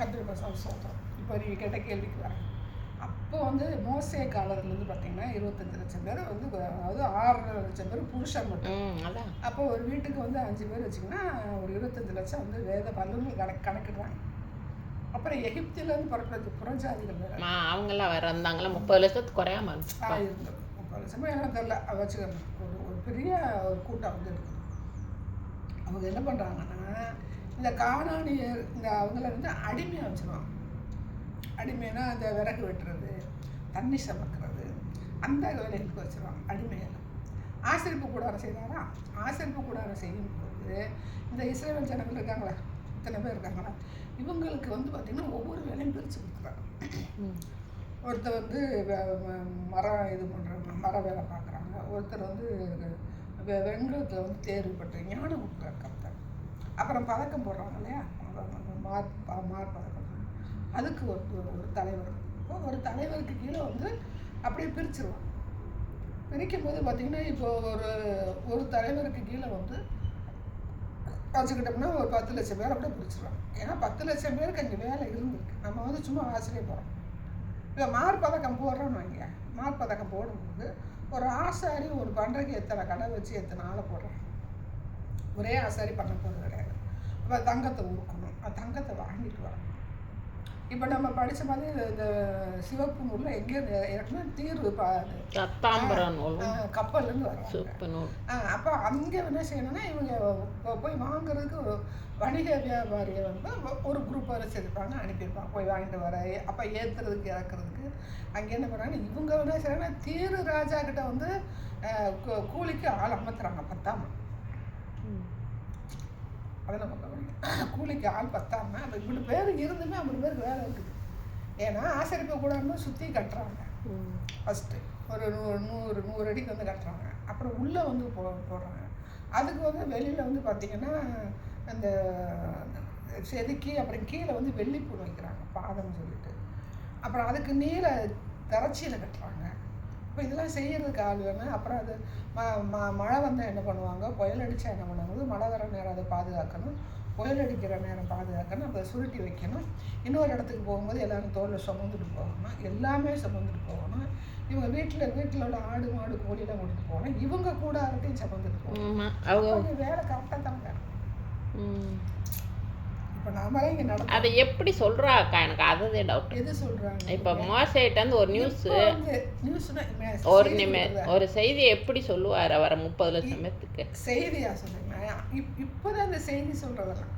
கத்திரிப்பா சொல்கிறோம். இப்போ நீங்கள் கேட்ட கேள்விக்கு வரேன். அப்போ வந்து மோசே காலத்துலேருந்து பார்த்தீங்கன்னா 25 லட்சம் பேர் வந்து, அதாவது 6.5 லட்சம் பேர் புருஷன் மட்டும். அப்போ ஒரு வீட்டுக்கு வந்து 5 பேர் வச்சிங்கன்னா ஒரு 25 லட்சம் வந்து வேத வல்லுநர் கணக்கிடுறாங்க. அப்புறம் எகிப்திலேருந்து புறப்படுறது புறஜாதிகள் வேறு அவங்களாம் வேறு இருந்தாங்களா 30 லட்சத்துக்கு குறையாம இருந்தது. 30 லட்சமாக என்ன தெரியல வச்சுக்கணும். ஒரு பெரிய ஒரு கூட்டம் வந்து இருக்குது. அவங்க என்ன பண்ணுறாங்கன்னா இந்த கானானியர் இந்த அவங்கள வந்து அடிமையாக வச்சுருவாங்க. அடிமைனா அந்த விறகு வெட்டுறது, தண்ணி சமைக்கிறது, அந்த வேலைகளுக்கு வச்சுருவாங்க அடிமையெல்லாம். ஆசிரிப்பு கூடாரம் செய்கிறாரா, ஆசிரிப்பு கூடாரம் செய்யும்போது இந்த இஸ்ரேல் ஜனங்கள் இருக்காங்களா, இத்தனை பேர் இருக்காங்களா, இவங்களுக்கு வந்து பார்த்திங்கன்னா ஒவ்வொரு வேலையும் பிரித்து கொடுக்குறாங்க. ஒருத்தர் வந்து மரம் இது பண்ணுறாங்க, மர வேலை பார்க்குறாங்க. ஒருத்தர் வந்து வெண்கலத்தில் வந்து தேர்வு பெற்ற ஞானம் கொடுக்குறாரு கர்த்தர். அப்புறம் பதக்கம் போடுறாங்க இல்லையா, மார் பதக்கம், அதுக்கு ஒரு தலைவர். ஒரு தலைவருக்கு கீழே வந்து அப்படியே பிரிச்சுருவாங்க. பிரிக்கும் போது பார்த்திங்கன்னா இப்போ ஒரு தலைவருக்கு கீழே வந்து வச்சுக்கிட்டோம்னா ஒரு 10 லட்சம் பேர் அப்படியே பிரிச்சுருவாங்க. ஏன்னா 10 லட்சம் பேருக்கு அங்கே வேலை இருந்திருக்கு. நம்ம வந்து சும்மா ஆசிரியர் இப்போ மார்பதக்கம் போடுறோன்னு வைங்க. மார்பதக்கம் போடும்போது ஒரு ஆசாரி ஒரு பண்டைக்கு எத்தனை கடை வச்சு எத்தனை ஆளை போடுறாங்க. ஒரே ஆசாரி பண்ண போகிறது கிடையாது. அப்போ தங்கத்தை உருக்கணும், தங்கத்தை வாங்கிட்டு வரணும். இப்போ நம்ம படித்த மாதிரி இந்த சிவப்பு நூலில் எங்கேயும் இறக்குனா தீர்வு கப்பல்லேருந்து வரும். அப்போ அங்கே என்ன செய்யணும்னா இவங்க போய் வாங்குறதுக்கு வணிக வியாபாரியை வந்து ஒரு குரூப் வர வச்சுருப்பாங்க, அனுப்பியிருப்பாங்க போய் வாங்கிட்டு வர. அப்போ ஏற்றுறதுக்கு இறக்குறதுக்கு அங்கே என்ன பண்ணுறாங்க, இவங்க என்ன செய்யறாங்கன்னா தீரு ராஜா கிட்ட வந்து கூலிக்கு ஆள் அமர்த்துறாங்க. பத்தாமல் அதை நம்ம கூலிக்கு ஆள் பத்தாமல் அப்போ இப்படி பேர் இருந்துமே 50 பேருக்கு வேலை இருக்குது. ஏன்னா ஆசிரியப்பை கூட சுற்றி கட்டுறாங்க. ஃபஸ்ட்டு ஒரு 100 அடிக்கு வந்து கட்டுறாங்க. அப்புறம் உள்ளே வந்து போடுறாங்க. அதுக்கு வந்து வெளியில் வந்து பார்த்திங்கன்னா அந்த செதுக்கி அப்புறம் கீழே வந்து வெள்ளிப்பூ வைக்கிறாங்க பாதம்னு சொல்லிட்டு. அப்புறம் அதுக்கு நீல தரச்சியில் கட்டுறாங்க. இப்போ இதெல்லாம் செய்கிறதுக்கு ஆள் வேணும். அப்புறம் அது மழை வந்தால் என்ன பண்ணுவாங்க, புயல் அடித்தா என்ன பண்ணுவாங்க, மழை வர நேரம் அதை பாதுகாக்கணும், புயல் அடிக்கிற நேரம் பாதுகாக்கணும், அதை சுருட்டி வைக்கணும். இன்னொரு இடத்துக்கு போகும்போது எல்லோரும் தோளில் சுமந்துட்டு போகணும், எல்லாமே சுமந்துட்டு போகணும். இவங்க வீட்டில் உள்ள ஆடு மாடு கோழியெல்லாம் கொண்டுட்டு போகணும். இவங்க கூட அரட்டையும் சுமந்துட்டு போகணும். அவங்க வேலை கரெக்டாக தான் வேணும். இப்போ நாமளே இங்கே நடக்கும். அதை எப்படி சொல்கிறாக்கா, எனக்கு அதுதான் டவுட். எது சொல்கிறாங்க, இப்போ மோசேட்டேருந்து ஒரு ஒரு செய்தியை எப்படி சொல்லுவார் அவரை 30 லட்சம் பேத்துக்கு? செய்தியா சொல்லுங்க, இப்போதான் அந்த செய்தி சொல்கிறதெல்லாம்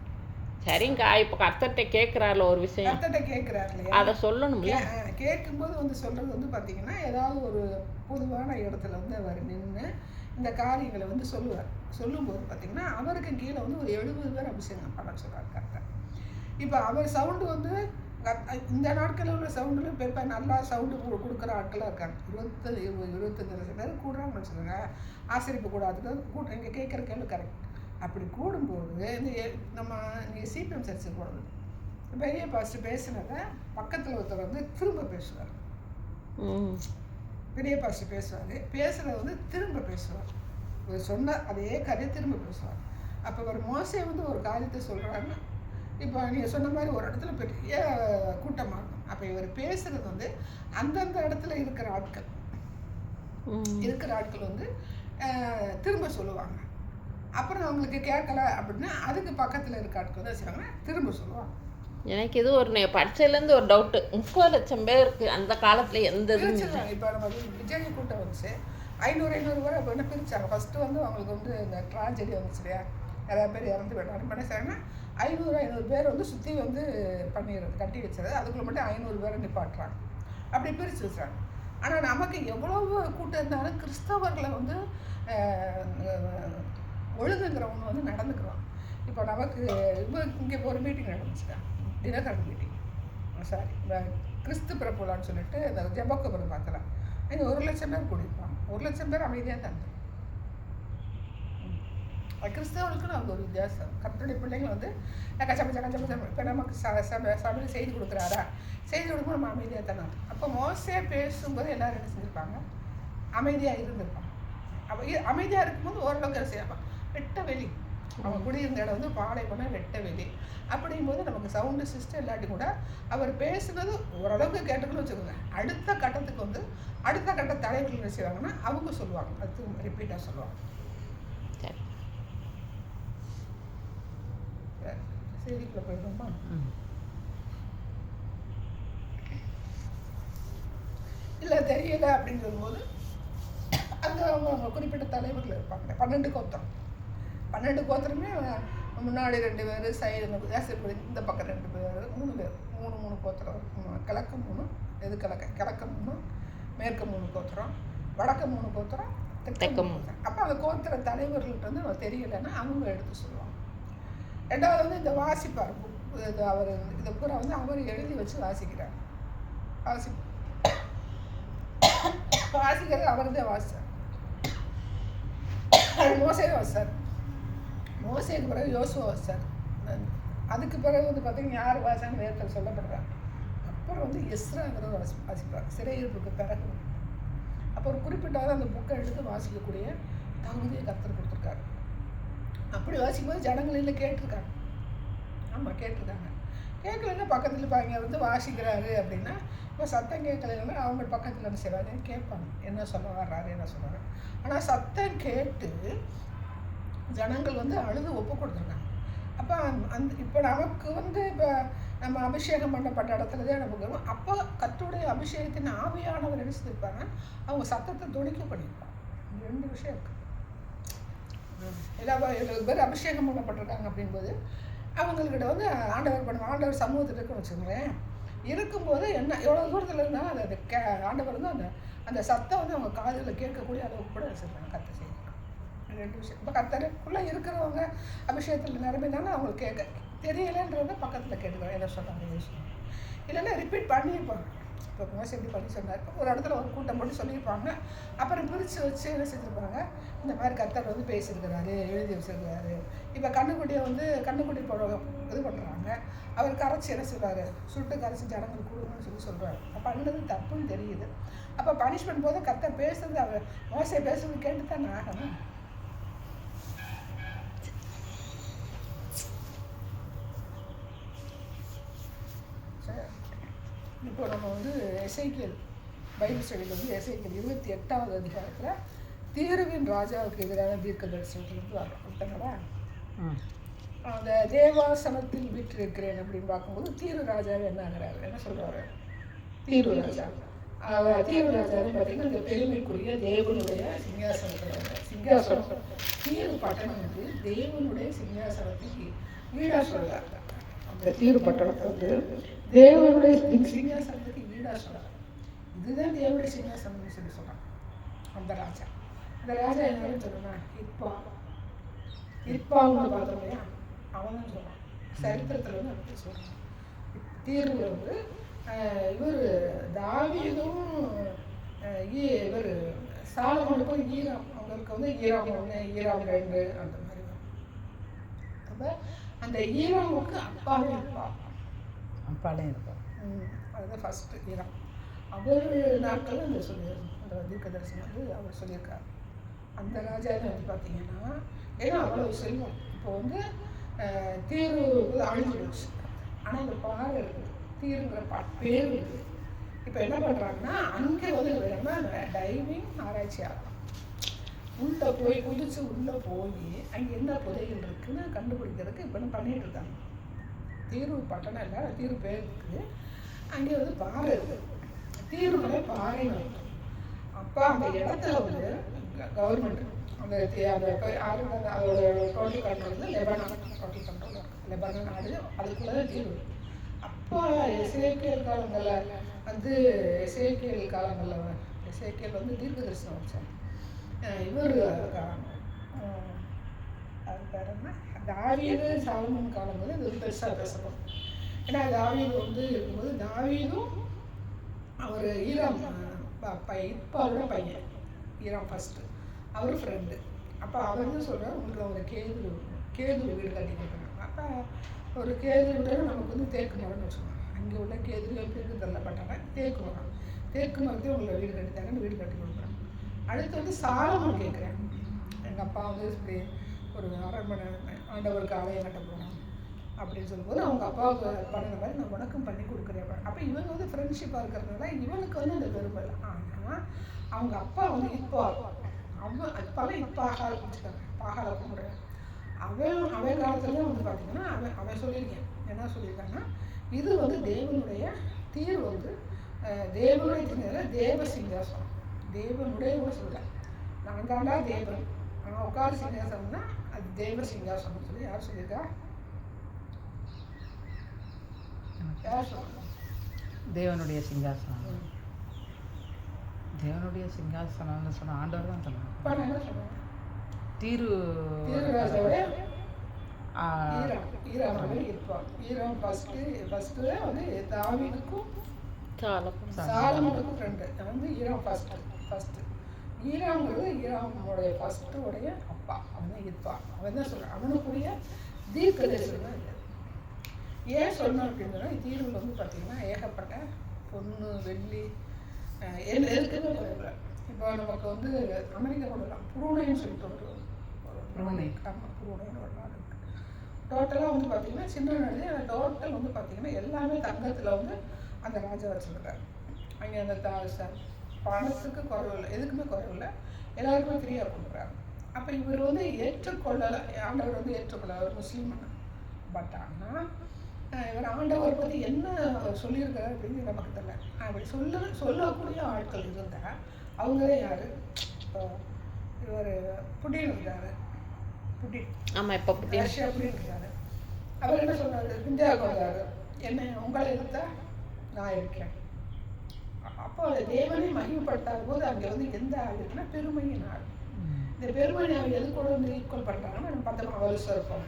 சரிங்கக்கா. இப்போ கர்த்தர்கிட்ட கேட்குறாருல ஒரு விஷயம், கர்த்தர்கிட்ட கேட்குறாரு இல்லையா, அதை சொல்லணும்ல. கேட்கும்போது வந்து சொல்கிறது வந்து பார்த்திங்கன்னா ஏதாவது ஒரு பொதுவான இடத்துல வந்து அவர் நின்று இந்த காரியங்களை வந்து சொல்லுவார். சொல்லும்போது பார்த்திங்கன்னா அவருக்கு கீழே வந்து ஒரு 70 பேர் அபிஷேகம் பண்ண சொல்கிறார் கர்த்தர். இப்போ அவர் சவுண்டு வந்து இந்த நாட்களில் உள்ள சவுண்டில் இப்போ நல்லா சவுண்டு கொடுக்குற ஆட்களாக இருக்காங்க. 25 லட்சம் பேர் கூடுறாங்கன்னு வச்சுக்கோங்க. ஆசிரியப்பு கூடாதுக்கு கூட்டம் இங்கே கேட்குற கேள்வி கரெக்ட். அப்படி கூடும்போது இந்த நம்ம நீங்கள் சிபிஎம் சர்ச்சுக்கு போடுறது பெரிய பாஸ்டர் பேசுனதை பக்கத்தில் ஒருத்தர் வந்து திரும்ப பேசுவார். பெரிய பாஸ்டர் பேசுகிறத வந்து திரும்ப பேசுவார். சொன்ன அதே கதையை திரும்ப பேசுவார். அப்போ ஒரு மோசே வந்து ஒரு காரியத்தை சொல்கிறாருன்னா, இப்போ நீங்கள் சொன்ன மாதிரி ஒரு இடத்துல பெரிய கூட்டமாக இருக்கும். அப்போ இவர் பேசுகிறது வந்து அந்தந்த இடத்துல இருக்கிற ஆட்கள் வந்து திரும்ப சொல்லுவாங்க. அப்புறம் அவங்களுக்கு கேட்கல அப்படின்னா அதுக்கு பக்கத்தில் இருக்க ஆட்கள் வந்து செய்வாங்க, திரும்ப சொல்லுவாங்க. எனக்கு இது ஒரு படிச்சதுலேருந்து ஒரு டவுட்டு, 30 லட்சம் பேருக்கு அந்த காலத்தில் எந்த இப்போ நம்ம விஜய் கூட்டம் வந்துச்சு 500 பேர் இப்போ என்ன பிரித்தாங்க. ஃபஸ்ட்டு வந்து அவங்களுக்கு வந்து இந்த ட்ராஜடி வந்துச்சு இல்லையா, நிறையா பேர் இறந்து போயிட்டாங்க. என்ன செய்யறாங்கன்னா 500 பேர் வந்து சுற்றி வந்து பண்ணிடுறது, கட்டி வச்சுறது. அதுக்குள்ள மட்டும் 500 பேரை நிப்பாட்டுறாங்க. அப்படி பிரித்து வச்சுறாங்க. ஆனால் நமக்கு எவ்வளவு கூட்டம் இருந்தாலும் கிறிஸ்தவர்களை வந்து ஒழுங்குங்கிறவங்க வந்து நடந்துக்கிறோம். இப்போ நமக்கு இப்போ இங்கே ஒரு மீட்டிங் நடந்துச்சுட்டாங்க, தினகரன் மீட்டிங், சாரி கிறிஸ்து பிறப்புலான்னு சொல்லிட்டு இந்த ஜெபக்கபுரம் பார்க்கலாம். இங்கே 1 லட்சம் பேர் கூடியிருப்பாங்க. 1 லட்சம் பேர் அமைதியாக தான் இருந்தோம். கிறிஸ்தவர்களுக்குன்னு அவங்க ஒரு வித்தியாசம். கர்த்தருடைய பிள்ளைங்க வந்து கச்சப்பச்சம் இப்போ நமக்கு சமையல் செய்தி கொடுக்குறாரா, செய்தி கொடுக்கும்போது நம்ம அமைதியாக தானே. அப்போ மோசே பேசும்போது எல்லோரும் என்ன செஞ்சுருப்பாங்க, அமைதியாக இருந்திருப்பாங்க. அப்போ அமைதியாக இருக்கும்போது ஓரளவுக்கு செய்யலாம். வெட்ட வெளி அவங்க குடியிருந்த இடம் வந்து பாலைவனம் வெட்டவெளி. அப்படிங்கும்போது நமக்கு சவுண்டு சிஸ்டம் இல்லாட்டி கூட அவர் பேசுனது ஓரளவுக்கு கேட்டுக்கணும்னு வச்சுக்கோங்க. அடுத்த கட்டத்துக்கு வந்து அடுத்த கட்ட தலைவர்கள் என்ன செய்வாங்கன்னா அவங்க சொல்லுவாங்க, அது ரிப்பீட்டாக சொல்லுவாங்க. செய்திக்குள்ள போயிடுவோமா? இல்லை தெரியல அப்படின்னு சொல்லும்போது அங்கே அவங்க குறிப்பிட்ட தலைவர்கள் இருப்பாங்க. 12 கோத்திரம். 12 கோத்திரமே முன்னாடி 2 பேர், சைடு இந்த பக்கம் 2 பேர், 3 பேர், 3 கோத்திரம். கிழக்கு 3, எது கிழக்கு 3, மேற்கு 3 கோத்திரம், வடக்கு 3 கோத்திரம், தெற்கு 3 கோத்திரம். அப்போ அந்த கோத்திர தலைவர்கள்ட்ட வந்து நம்ம தெரியலைன்னா அவங்க எடுத்து சொல்லுவாங்க. ரெண்டாவது வந்து இந்த வாசிப்பார், அவர் இதை பூரா வந்து அவர் எழுதி வச்சு வாசிக்கிறார். வாசிக்கிறது அவர் தான் வாசித்தார். மோசே வாசித்தார். மோசேக்கு பிறகு யோசுவா வாசித்தார். அதுக்கு பிறகு வந்து பார்த்தீங்கன்னா யார் வாசான்னு வேதத்தில் சொல்லப்படுறாங்க. அப்புறம் வந்து எஸ்ராங்கிறத வாசிப்பார் சிறையிருப்புக்கு பிறகு. அப்போ ஒரு குறிப்பிட்டாவது அந்த புக்கை எடுத்து வாசிக்கக்கூடிய தகுதியை கர்த்தர் கொடுத்துருக்காரு. அப்படி வாசிக்கும்போது ஜனங்கள் இல்லை கேட்டிருக்காங்க. ஆமாம் கேட்டிருக்காங்க. கேட்கலன்னா பக்கத்தில் இப்போ இங்கே வந்து வாசிக்கிறாரு அப்படின்னா இப்போ சத்தம் கேட்கலன்னா அவங்க பக்கத்தில் என்ன செய்வாங்க கேட்பாங்க, என்ன சொல்ல வர்றாரு என்ன சொல்கிறாரு. ஆனால் சத்தம் கேட்டு ஜனங்கள் வந்து அழுது ஒப்பு கொடுத்துருக்காங்க. அப்போ இப்போ நமக்கு வந்து இப்போ நம்ம அபிஷேகம் பண்ணப்பட்ட இடத்துல தான் நமக்கு வரும். அப்போ கர்த்தருடைய அபிஷேகத்தின் ஆவியானவர் என்ன செஞ்சிருப்பாங்க, அவங்க சத்தத்தை துணிக்க பண்ணியிருப்பாங்க. 2 விஷயம் இருக்குது. எல்லா 70 பேர் அபிஷேகம் பண்ணப்பட்டிருக்காங்க அப்படின்போது அவங்கக்கிட்ட வந்து ஆண்டவர் பண்ணுவாங்க. ஆண்டவர் சமூகத்தில் இருக்குன்னு வச்சுக்கோங்களேன். இருக்கும்போது என்ன எவ்வளோ தூரத்தில் இருந்தாலும் அது ஆண்டவர் வந்து அந்த சத்தம் வந்து அவங்க காதில் கேட்கக்கூடிய அளவுக்கு கூட வச்சுருக்காங்க. கர்த்தர் செய்யணும் 2 விஷயம். இப்போ கர்த்தருக்குள்ளே இருக்கிறவங்க அபிஷேகத்தில் நிரம்பினாலும் அவங்களுக்கு கேட்க தெரியலைன்றத பக்கத்தில் கேட்டுக்கிறோம். எதை சொல்கிறாங்க யோசிச்சு இல்லைன்னா ரிப்பீட் பண்ணியிருப்பாங்க. இப்போ மோசே எப்படி பண்ணி சொன்னார், ஒரு இடத்துல ஒரு கூட்டம் போட்டு சொல்லியிருப்பாங்க. அப்புறம் பிரித்து வச்சு என்ன செஞ்சுருப்பாங்க, இந்த மாதிரி கர்த்தர் வந்து பேசியிருக்கிறாரு, எழுதி வச்சிருக்கிறாரு. இப்போ கண்ணுக்குட்டி போட இது பண்ணுறாங்க. அவர் கரைச்சி என்ன செய்வார், சுட்டு கரைச்சி ஜனங்கள் கொடுங்கன்னு சொல்கிறாரு. அப்போ பண்ணது தப்புன்னு தெரியுது. அப்போ பனிஷ்மெண்ட் போது கர்த்தர் பேசுறது, அவர் மோசே பேசுறது கேட்டு தான் ஆகணும். இப்போ நம்ம வந்து எசேக்கியேல் பைபிள் ஸ்டடியில் வந்து எசேக்கியேல் 28வது அதிகாரத்தில் தீருவின் ராஜாவுக்கு எதிரான தீர்க்க தரிசனத்துலேருந்து வர்றோம்ங்களா. அந்த தேவாசனத்தில் வீற்றிருக்கிறேன் அப்படின்னு பார்க்கும்போது தீரு ராஜாவே என்ன ஆகிறாரு, என்ன சொல்கிறாரு, தீரு ராஜா பார்த்தீங்கன்னா இந்த பெருமைக்குரிய தேவனுடைய சிங்காசனம் தீரு பட்டணம் வந்து தேவனுடைய சிங்காசனத்துக்கு ஈடாக சொல்கிறார். அந்த தீரு பட்டணத்தை வந்து தேவனுடைய சிங்காசனத்துக்கு ஈடாக சொல்கிறார். இதுதான் தேவனுடைய சிங்காசனம்னு சொல்கிறான் அந்த ராஜா. அந்த ராஜா என்னன்னு சொல்லுனா இப்பாவுன்னு பார்த்தோம் இல்லையா, அவன் தான் சொல்கிறான். சரித்திரத்தில் வந்து அப்படி சொல்கிறான். தீர்வு வந்து இவர் தாவீதும் இவர் சாலமோனுக்கும் ஈராம், அவங்களுக்கு வந்து ஈராம் 1 ஈராம் 2 அந்த மாதிரி தான். அப்போ அந்த ஈராமுக்கு அப்பாவே இருப்பான். அதுதான் ஃபஸ்ட்டு ஈராம். அவர் நாட்கள் அந்த அந்த தீர்க்க தரிசனம் வந்து அவர் சொல்லியிருக்காரு. அந்த ராஜாவில் வந்து பார்த்தீங்கன்னா ஏன்னா அவ்வளோ செல்வம். இப்போ வந்து தீர்வு அழிஞ்சிடுச்சு. ஆனால் இந்த பாறை இருக்குது, தீருங்கிற பேர் இருக்குது. இப்போ என்ன பண்ணுறாங்கன்னா அங்கே வந்து வேணும்னா டைவிங் ஆராய்ச்சி ஆகலாம். உள்ளே போய் குதிச்சு உள்ளே போய் அங்கே என்ன புதைகள் இருக்குன்னு கண்டுபிடிக்கிறதுக்கு இப்போ என்ன பண்ணிகிட்டு இருக்காங்க. தீர்வு பட்டணம் இல்லை, தீர்வு பேர் இருக்குது. அங்கே வந்து பாறை இருக்குது, தீர்வுல பாறை இருக்குது. அப்போ அந்த இடத்துல வந்து கவர்மெண்ட் அந்த அதோட டோட்டல் கண்ட்ரோல் வந்து லெபனான் நாடு, அதுக்குள்ளே தான் தீர்வு. அப்போ எசேக்கியேல் காலங்களில் வந்து எசேக்கியேல் வந்து தீர்க்க தரிசனம் வச்சாங்க. இவர் அது பேர் என்ன, தாவீது சாலமோன் காலங்களில் இது பெருசாக பேசணும். ஏன்னா தாவீது வந்து இருக்கும்போது தாவீதும் அவர் ஈராம் இப்பாவோட பையன், ஈராம் ஃபஸ்ட்டு அவர் ஃப்ரெண்டு. அப்போ அவர் வந்து சொல்கிறார், உங்களுக்கு ஒரு கேது வீடு கட்டி கொடுக்குறாங்க. அப்போ ஒரு கேது வீடு நமக்கு வந்து தேக்கு மரம்னு வச்சுக்கோங்க. அங்கே உள்ள கேது எப்படி இருக்கு தள்ளப்பட்டாங்க, தேக்கு மரத்தையும் உங்களை வீடு கட்டித்தாங்கன்னு வீடு கட்டி கொடுக்குறாங்க. அடுத்து வந்து சாலமோன் கேட்குறேன், எங்கள் அப்பா வந்து இப்படி ஒரு அரண்மனை ஆண்டவருக்கு ஆலயம் கட்ட போகிறோம் அப்படின்னு சொல்லும்போது அவங்க அப்பாவுக்கு பண்ணுற மாதிரி நான் உனக்கும் பண்ணி கொடுக்குறேன். அப்போ இவங்க வந்து ஃப்ரெண்ட்ஷிப்பாக இருக்கிறதுனால இவனுக்கு வந்து அந்த விரும்பலை. ஆனால் அவங்க அப்பா வந்து இப்போ அப்பாவே இப்போ ஆரம்பிச்சுட்டாங்க, பாகால கும்பிடுறேன். அவன் காலத்துல வந்து பார்த்தீங்கன்னா அவன் சொல்லியிருக்கேன், என்ன சொல்லியிருக்காங்கன்னா, இது வந்து தேவனுடைய தீர் வந்து தேவனுடைய தீர்ல தேவ சிங்காசனம், தேவனுடைய கூட சொல்ல, நான் தாண்டா தேவன், நான் உட்கார சிங்காசனம்னா அது தேவ சிங்காசனம் சொல்லி யார் சொல்லியிருக்கா? யார் சொல்லுங்க? தேவனுடைய சிங்காசனம். தேவனுடைய சிங்காசனம்னு சொன்ன ஆண்டவர் தான் சொல்லுவாங்க. என்ன சொல்லுவாங்க? தீருராஜாவோட ஈரான் ஃபர்ஸ்ட்டு வந்து தாவீதுக்கும் சாலமோனுக்கும் ஃப்ரெண்டு வந்து ஈரான் ஃபர்ஸ்ட்டு. ஈரான்ங்கிறது ஈரானுடைய ஃபர்ஸ்ட்டுடைய அப்பா, அவன் தான் இருப்பான். அவன் தான் சொல்கிறான், அவனுக்குரிய தீர்க்கதரிசனம் தான் இல்லை. ஏன் சொன்னான் அப்படின்னா, தீர்வில் வந்து பார்த்தீங்கன்னா ஏகப்பட்ட பொண்ணு வெள்ளி எதுக்குமே குறையில. இப்போ நமக்கு வந்து அமெரிக்கா கொள்ளலாம் புரூனைன்னு சொல்லிட்டு ஒரு ஆமாம் புரூனைன்னு ஒரு நாடு இருக்குது. டோட்டலாக வந்து பார்த்தீங்கன்னா சின்ன நாடு, டோட்டல் வந்து பார்த்தீங்கன்னா எல்லாமே தங்கத்தில் வந்து அந்த ராஜா வச்சுருக்காரு. அங்கே அந்த பணத்துக்கு குறைவில்லை, எதுக்குமே குறைவில்லை, எல்லாருக்குமே ஃப்ரீயாக கொடுக்குறாரு. அப்போ இவர் வந்து ஏற்றுக்கொள்ளலை, ஆண்டவர் வந்து ஏற்றுக்கொள்ள, அவர் முஸ்லீம். பட் ஆனால் இவர் ஆண்டவர் பற்றி என்ன சொல்லியிருக்காரு அப்படின்னு நமக்கு தெரியல. அப்படி சொல்லக்கூடிய ஆட்கள் இருந்தால் அவங்களே யார்? இப்போ இவர் புடின் இருக்காரு, ரஷ்யா புடின் இருக்காரு. அவர் என்ன சொன்னார்? இந்தியாவுக்கு வந்தார், என்ன உங்களை எதிர்த்தா நான் இருக்கேன். அப்போ தேவனை மகிமைப்படுத்தாத போது அங்கே வந்து எந்த ஆள் இருக்குன்னா பெருமையின் ஆள். இந்த பெருமையை அவர் எது கூட வந்து ஈக்குவல் பண்ணுறாங்கன்னா நம்ம பார்த்தோம்னா வலுசர்ப்பம்,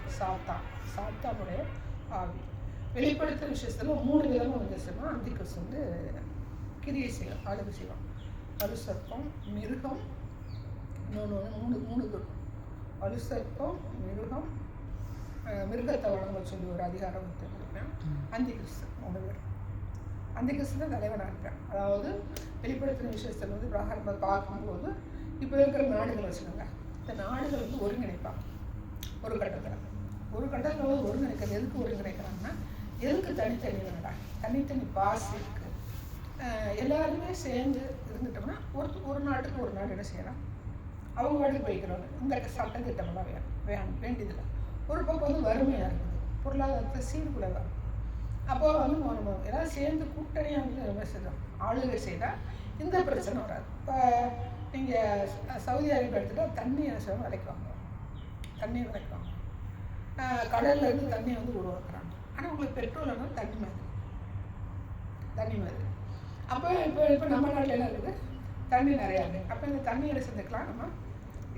சாத்தானுடைய ஆவி. வெளிப்படுத்துகிற விஷயத்தில் 3 விதமாக வந்துச்சுன்னா அந்தி கிறிஸ்து வந்து கிரியை செய்யும், ஆளுகை செய்வான். வலுசர்ப்பம், மிருகம், இன்னொன்று மூணு வலுசர்ப்பம், மிருகம், மிருகத்தை வழங்க சொல்லி ஒரு அதிகாரம் கொடுத்தேன். அந்தி கிறிஸ்து 3 பேர். அந்தி கிறிஸ்து தான் தலைவனாக இருப்பேன். அதாவது வெளிப்படுத்துகிற விஷயத்தில் வந்து பிரகாரம் பார்க்கும்போது இப்போ இருக்கிற நாடுகள் வச்சுக்கோங்க, இந்த நாடுகள் வந்து ஒருங்கிணைப்பாங்க. ஒரு கட்டத்தில் வந்து ஒருங்கிணைக்கிறது எதுக்கு ஒருங்கிணைக்கிறாங்கன்னா, எதுக்கு தனித்தனி வேண்டாம், தனித்தனி பாஸ் இருக்குது. எல்லாருமே சேர்ந்து இருந்துட்டோம்னா ஒரு நாட்டுக்கு ஒரு நாடு என்ன செய்யலாம், அவங்க வாட்டுக்கு போய்க்கிறோம். இந்த சட்டத்திட்டமெல்லாம் வேண்டியதில்லை. ஒரு பக்கம் வந்து வறுமையாக இருக்குது, பொருளாதாரத்தை சீர்குலைவாக. அப்போ வந்து நம்ம எல்லாம் சேர்ந்து கூட்டணியாக வந்து என்ன செய்யலாம், ஆளுகை செய்தால் இந்த பிரச்சனை வராது. இப்போ நீங்கள் சவுதி அரேபியா எடுத்துகிட்டா தண்ணி என்ன செய்வாங்க, விலைக்குவாங்க, தண்ணியை விலைக்குவாங்க. கடல்ல இருந்து தண்ணியை வந்து உருவாக்குறாங்க. ஆனால் உங்களுக்கு பெட்ரோல் ஆனால் தண்ணி மாதிரி. அப்போ இப்போ நம்ம நாட்டில் என்ன இருக்குது, தண்ணி நிறையா இருக்குது. அப்போ இந்த தண்ணி எடுத்து செஞ்சுக்கலாம், நம்ம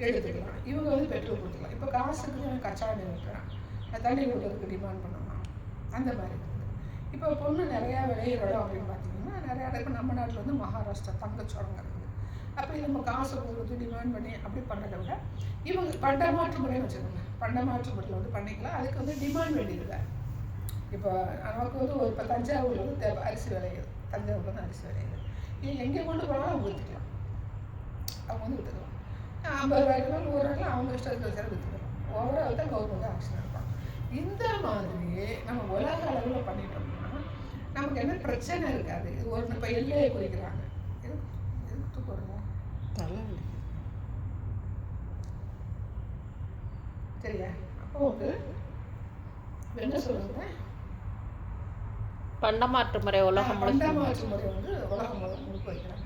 எடுத்துக்கலாம். இவங்க வந்து பெட்ரோல் கொடுத்துக்கலாம். இப்போ காசுக்கு கச்சா எண்ணெய் வைக்கிறான், தண்ணி கொடுக்கறதுக்கு டிமாண்ட் பண்ணலாம். அந்த மாதிரி இருக்குது. இப்போ பொண்ணு நிறையா விளையிற இடம் அப்படின்னு பார்த்தீங்கன்னா நிறையா இடம். இப்போ நம்ம நாட்டில் வந்து மகாராஷ்டிரா தங்கச்சோளம் இருக்குது. அப்படி நம்ம காசு கொடுத்து டிமாண்ட் பண்ணி அப்படி பண்ணதை விட இவங்க பண்ட மாற்று முறைன்னு வச்சுக்கோங்க, பண்ட மாற்று முறையில் வந்து பண்ணிக்கலாம். அதுக்கு வந்து டிமாண்ட் வேண்டியதில்லை. இப்போ நமக்கு வந்து இப்போ தஞ்சாவூரில் வந்து அரிசி விளையுது, தஞ்சாவூரில் தான் அரிசி விளையுது. இது எங்கே கொண்டு போனாலும் அவங்க விற்றுக்கலாம், அவங்க வந்து விற்றுக்கலாம். 50 ரூபாய்க்கு 100 ரூபாய்க்கு அவங்க இஷ்டத்துக்கு சரி விற்றுக்கலாம். ஓவரால் தான் கவர்மெண்ட் ஆக்ஷன் எடுப்பாங்க. இந்த மாதிரி நம்ம உலக அளவில் பண்ணிட்டோம்னா நமக்கு என்ன பிரச்சனை இருக்காது. இது ஒரு இப்போ எல்லையை குறிக்கிறாங்க, எதுக்கு போடுங்க சரியா? அப்போ வந்து என்ன சொல்லுங்க, பண்டமாற்று முறை உலகம் பண்டமாற்று முறை வந்து உலகம் முழுக்க வைக்கிறாங்க.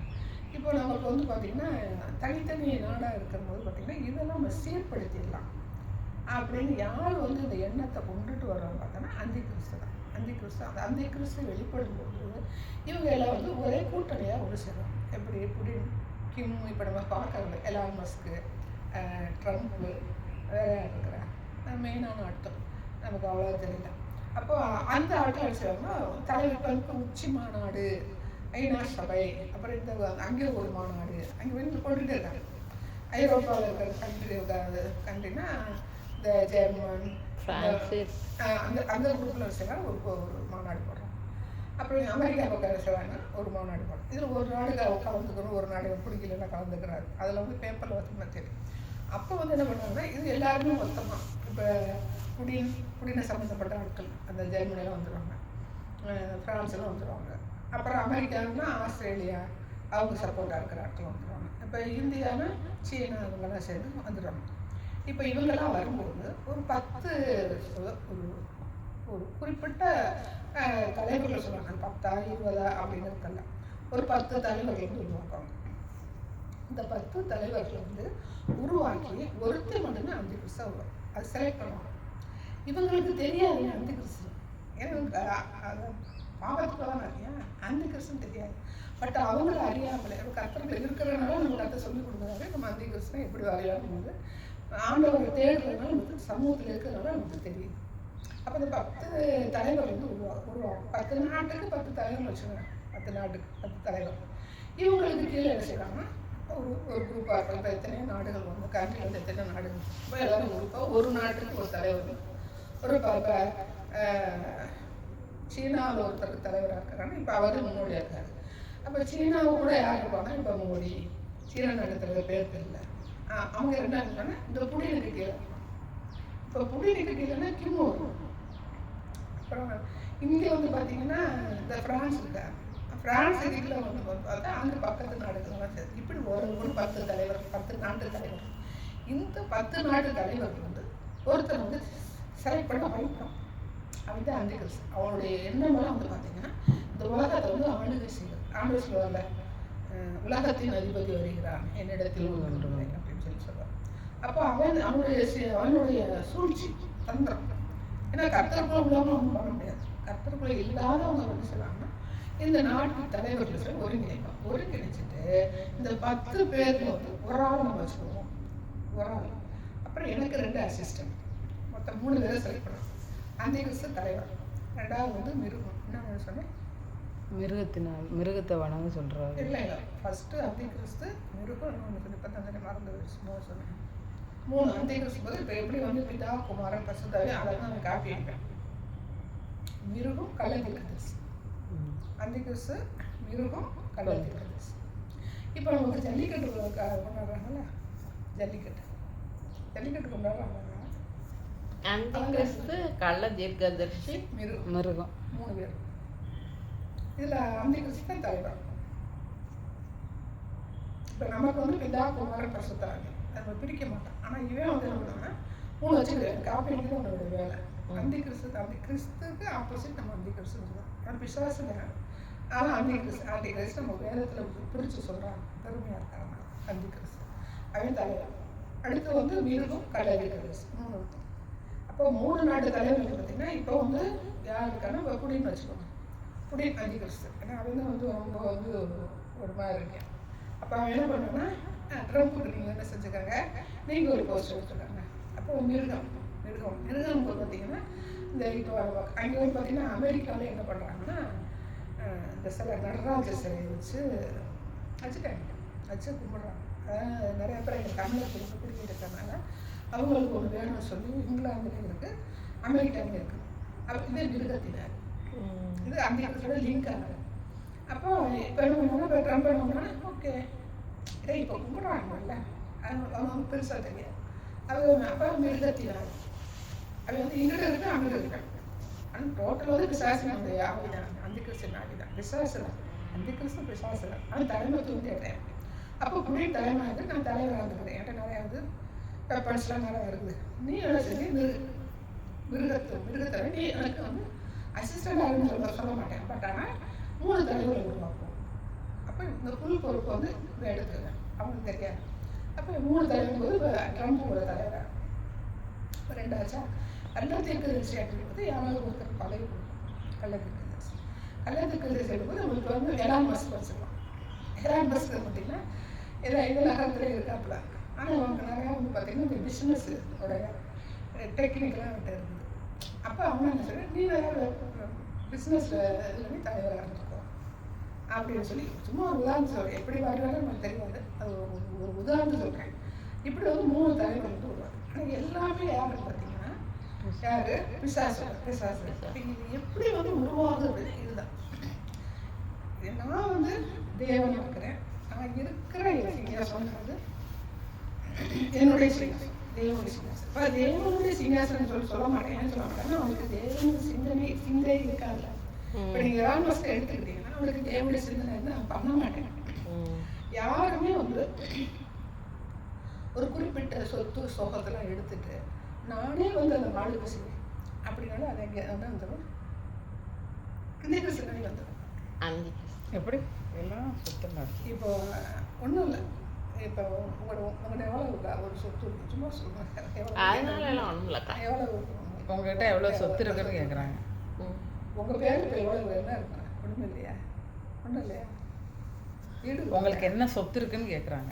இப்போ நமக்கு வந்து பார்த்தீங்கன்னா தனித்தனி நாடாக இருக்கும்போது பார்த்தீங்கன்னா இதெல்லாம் நம்ம சீர்படுத்திடலாம் அப்படின்னு யார் வந்து இந்த எண்ணத்தை கொண்டுட்டு வர்றாங்க பார்த்தோன்னா அந்தி கிறிஸ்து தான். அந்த அந்தி கிறிஸ்து வெளிப்படும்போது இவங்க எல்லாம் வந்து ஒரே கூட்டணியாக ஒன்று சேரும். எப்படி புடின், கிம், இப்போ நம்ம பார்க்கறது எலான் மஸ்க்கு, ட்ரம்ப்பு, வேற இருக்கிற மெயினான ஆட்கள் நமக்கு அவ்வளோ தெரியல. அப்போ அந்த ஆட்கள் அடிச்சாங்கன்னா தலைவர்களுக்கு உச்சி மாநாடு, ஐநா சபை, அப்புறம் இந்த அங்கே ஒரு மாநாடு, அங்கே வந்து கொண்டுகிட்டே இருக்காங்க. ஐரோப்பாவில் இருக்கிற கண்ட்ரினா இந்த ஜெர்மன், அந்த குரூப்பில் வச்சுருக்காங்க ஒரு மாநாடு போடுறாங்க. அப்புறம் அமெரிக்கா பக்கம் வச்சுருவாங்க ஒரு மாநாடு போடுறோம். இதில் ஒரு நாடு கலந்துக்கணும், ஒரு நாடு பிடிக்கலன்னா கலந்துக்கிறாரு. அதில் வந்து பேப்பரில் வந்து தெரியும். அப்போ வந்து என்ன பண்ணுவாங்கன்னா இது எல்லாருமே மொத்தமாக இப்போ புடின சம்மந்தப்பட்ட ஆட்கள் அந்த ஜெர்மனியில் வந்துடுவாங்க, ஃப்ரான்ஸில் வந்துடுவாங்க. அப்புறம் அமெரிக்காவுன்னா ஆஸ்திரேலியா அவங்க சப்போர்ட்டாக இருக்கிற ஆட்கள் வந்துடுவாங்க. இப்போ இந்தியானா சீனா இவங்கெல்லாம் சேர்ந்து வந்துடுவாங்க. இப்போ இவங்கெல்லாம் வரும்போது ஒரு 10 ஒரு ஒரு குறிப்பிட்ட தலைவர்கள் சொல்லுவாங்க, 10 20 அப்படிங்கிறதுக்கெல்லாம் ஒரு 10 தலைவர்கள் வந்து உருவாக்குவாங்க. இந்த 10 தலைவர்கள் வந்து உருவாக்கி ஒருத்தர் மட்டுமே அந்தி கிறிஸ்தா வரும், அது செலக்ட் பண்ணுவாங்க. இவங்களுக்கு தெரியாது அந்தி கிறிஸ்து, ஏன்னா பாவத்துக்கெல்லாம் நிறையா அந்தி கிறிஸ்துன்னு தெரியாது. பட் அவங்கள அறியாமலே கர்த்தர்கள் இருக்கிறனால நம்ம கருத்தை சொல்லிக் கொடுக்குறாரு. நம்ம அந்தி கிறிஸ்துனா எப்படி வரையாடும் போது ஆண்டவரை தேடுறதுனால நமக்கு சமூகத்தில் இருக்கிறதுனால நமக்கு தெரியுது. அப்போ இந்த 10 தலைவர் வந்து உருவாகும். 10 நாட்டுக்கு 10 தலைவர் வச்சுக்கோங்க, 10 நாட்டுக்கு 10 தலைவர். இவங்களுக்கு கீழே என்ன செய்யறாங்கன்னா ஒரு குரூப்பாக இருக்கும். இப்போ எத்தனையோ நாடுகள் வந்து கண்ட்ரி வந்து எத்தனை நாடுகள், இப்போ எல்லாரும் குரூப்பாக ஒரு நாட்டுக்கு ஒரு தலைவர். ஒரு இப்போ சீனாவில் ஒருத்தர் தலைவராக இருக்கிறாங்க, இப்போ அவர் முன்னோடியாக இருக்காரு. அப்போ சீனாவை கூட யார் இருப்பாங்க, இப்போ மோடி. சீனா நாட்டு பேர் தெரியல, அவங்க என்ன இருக்காங்க இந்த புடினுக்கு கீழே. இப்போ புடினுக்கு கீழேன்னா கிமு. அப்புறம் இங்கே வந்து பார்த்தீங்கன்னா இந்த ஃப்ரான்ஸ் இருக்கா, ஃப்ரான்ஸ் கீழே வந்து பார்த்தா அந்த பக்கத்து நாடுகள்லாம் சரி. இப்படி ஒரு 10 தலைவர், 10 நாட்டு தலைவர். இந்த 10 நாட்டு தலைவர்கள் வந்து ஒருத்தர் வந்து செலக்ட் பண்ண வைப்போம். அவன் தான் அந்தி கிறிஸ்து. அவனுடைய எண்ணமெல்லாம் வந்து பார்த்தீங்கன்னா இந்த உலகத்தை வந்து ஆளுகை செய்வது. ஆண்டு சொல்லுவார்ல, உலகத்தின் அதிபதி வருகிறான் என்னிடத்தில் அப்படின்னு சொல்லி சொல்லுவார். அப்போ அவனுடைய சூழ்ச்சி தந்திரம், ஏன்னா கர்த்தருக்குள்ள உள்ளவங்க ஒன்றும் பண்ண முடியாது. கர்த்தருக்குள்ள இல்லாதவங்க வந்து சொல்லாமல் இந்த நாட்டு தலைவர்கள் ஒருங்கிணைப்போம். ஒருங்கிணைச்சிட்டு இந்த 10 பேர்ல வந்து ஒரு ஆள் நம்ம வச்சுக்குவோம், ஒரு ஆள். அப்புறம் எனக்கு 2 அசிஸ்டன்ட், மொத்தம் 3 பேரை செலக்ட் பண்ணுவோம். அந்தி கிறிஸ்து தலைவர், 2வது வந்து மிருகம். என்ன சொன்னேன், மிருகத்தை வணங்க சொல்றாரு. இல்லை ஃபர்ஸ்ட் அந்தி கிறிஸ்து, மிருகம், இன்னொன்று இப்போ தான் மறந்து சொன்னேன். 3 அந்தி கிறிஸ்து போது இப்போ எப்படி வந்து பிதா குமாரன் பரிசுத்தாவி அதை தான் நான் காப்பி அடிப்பேன். மிருகம் கள்ளத்தீர்க்கதரிசி, அந்தி கிறிஸ்து, மிருகம், கள்ளத்தீர்க்கதரிசி. இப்போ நமக்கு ஜல்லிக்கட்டு கொண்டாடுறாங்கல்ல, ஜல்லிக்கட்டு கொண்டாடுறாங்க. அந்தி கிறிஸ்து, கள்ள தீர்க்கதரிசி, மிருகம் 3 பேர். இதில் அந்தி கிறிஸ்து தான் தலைவர். இப்போ நமக்கு வந்து பிதா குமாரன் பரிசுத்தாவி நம்ம பிரிக்க மாட்டோம். ஆனால் இவன் வந்து என்ன பண்ணாங்கன்னா 3 வச்சுக்கிறேன், காப்பி அடிக்கிறது அவனோட வேலை. அந்தி கிறிஸ்துக்கு ஆப்போசிட் நம்ம அந்தி கிறிஸ்துன்னு சொல்லுவோம். அவன் பிசாசுங்கிறாங்க, ஆனால் அந்தி கிறிஸ்து நம்ம வேதத்தில் பிரித்து சொல்கிறாங்க, பெருமையாக இருக்காங்க அந்தி கிறிஸ்து. அவன் தலைவர். அடுத்து வந்து மிருகம், கள்ளத்தீர்க்கதரிசி, 3 இருக்கும். அப்போ 3 நாட்டு தலைவர்கள் பார்த்தீங்கன்னா இப்போ வந்து யார் இருக்காங்கன்னா இப்போ புடின்னு வச்சுக்கோங்க, புடின் அந்தி கிறிஸ்து. ஏன்னா அவன் வந்து ரொம்ப வந்து ஒரு மாதிரி இருக்கேன். அப்போ அவன் என்ன பண்ணுன்னா, ட்ரம்ப்புக்கு நீங்கள் என்ன செஞ்சுக்காங்க, நீங்கள் ஒரு போஸ்ட் எடுத்துருக்காங்க. அப்போ மிருகம் பார்த்தீங்கன்னா இந்த இப்போ அங்கே வந்து பார்த்தீங்கன்னா அமெரிக்காவில் என்ன பண்ணுறாங்கன்னா இந்த சில நடராஜ சிலையை வச்சு கும்பிட்றாங்க. நிறைய பேர் எங்கள் தமிழர் குடிக்கிட்டு இருக்கிறனால அவங்களுக்கு ஒன்று வேணும்னு சொல்லி இங்கிலாந்துலேயும் இருக்குது, அமெரிக்காவிலும் இருக்குது. அப்போ இதே மிருகத்தினார், இது அந்தி கிறிஸ்துவோட லிங்க் ஆனது. அப்போ இப்போ என்ன பண்ணோம்னா, இப்போ ட்ரம்ப் என்ன பண்ணோன்னா, ஓகே இதை இப்போ கும்பிட்றாங்கல்ல, அவங்க பெருசாக தெரியாது. அப்போ மிருகத்தினார் அது வந்து இங்கிட்ட இருக்கு, அங்கே இருக்கு. ஆனால் டோட்டல் வந்து பிசாசினுடைய ஆவிதான், அந்தி கிறிஸ்து ஆவிதான், பிசாசு தான். அந்தி கிறிஸ்து பிசாசு தான், ஆனால் தலைமைத்துவம் தேடுறேன். அப்போ புதிய தலைமையாக நான் தலைவராக இருக்கிறேன். என்கிட்ட நிறையா வந்து பெப்பர்ஸ்லாம் நிறையா இருக்குது. நீ என்ன செஞ்சு மிருகத்தை நீ எனக்கு வந்து அசிஸ்டண்ட் ஆகுன்னு சொல்ல மாட்டேன். பட் ஆனால் 3 தலைவரை உருவாக்குவோம். அப்போ இந்த புல் பொறுப்பு வந்து இதை எடுத்துக்கிறேன், அவங்களுக்கு தெரியாது. அப்போ 3 தலைவர் போது இப்போ ட்ரம்ப் ஒரு தலைவராக இப்போ 2 ஆச்சா. கள்ளத்தீர்க்கதரிசி அப்படிங்கிறது யாராவது ஒருத்தர் பதவி கொடுக்கும். கள்ளத்தீர்க்கதரிசி எடுக்கும்போது நம்மளுக்கு வந்து எலான் மஸ்க் வச்சுக்கலாம். எலான் மஸ்க் பார்த்தீங்கன்னா இதில் நகரத்தில் இருக்காப்புல. ஆனால் அவங்க நிறையா வந்து பார்த்தீங்கன்னா இந்த பிஸ்னஸ் உடைய டெக்னிக்கெலாம் வந்துட்டு இருக்குது. அப்போ அவங்க என்ன சொல்கிறேன், நீ வேறு பிஸ்னஸில் இதில் நீ தலைவராக இருந்துக்கோ அப்படின்னு சொல்லி சும்மா ஒரு உதாரணம் சொல்கிறேன். எப்படி வருவாங்க நமக்கு தெரியாது, அது ஒரு உதாரணம் சொல்கிறேன். இப்படி வந்து 3 தலைவர் வந்து வருவாங்க. ஆனால் எல்லாமே யாருன்னு பார்த்தீங்கன்னா யாரு, பிசாசு. இது எப்படி வந்து உருவாகுது, இதுதான். நான் வந்து தேவன் இருக்கிறேன், நான் இருக்கிற சொன்னது என்னுடைய தேவனுடைய சிங்காசனம். இப்போ தேவனுடைய சிங்காசனம் சொல்ல மாட்டேன். ஏன்னு சொல்ல மாட்டேன்னா அவங்களுக்கு தேவனுடைய சிந்தை இருக்காதுல்ல. இப்போ நீங்கள் ராமஸ்கர் எடுத்துக்கிட்டீங்கன்னா அவங்களுக்கு தேவனுடைய சிந்தனை வந்து நான் பண்ண மாட்டேன். யாருமே வந்து ஒரு குறிப்பிட்ட சொத்து சோகத்தெல்லாம் எடுத்துட்டு நானே வந்து அந்த வாழ்க்கை செய்வேன் அப்படின்னாலும் அதை எங்கே வந்து வந்துடும், அந்த சிந்தனை வந்துடும். எப்படி எல்லாம் சுத்தம் இப்போ ஒன்றும் இல்லை. இப்போ உங்களோட எவ்வளோ ஒரு சொத்து இருக்கு சும்மா சொல்லுங்க. எவ்வளோ உங்ககிட்ட எவ்வளோ சொத்து இருக்குன்னு கேட்குறாங்க. உங்கள் பேர் இப்போ எவ்வளோ என்ன இருக்கணும்? ஒன்றும் இல்லையா? ஒன்றும் இல்லையா? உங்களுக்கு என்ன சொத்து இருக்குன்னு கேட்குறாங்க.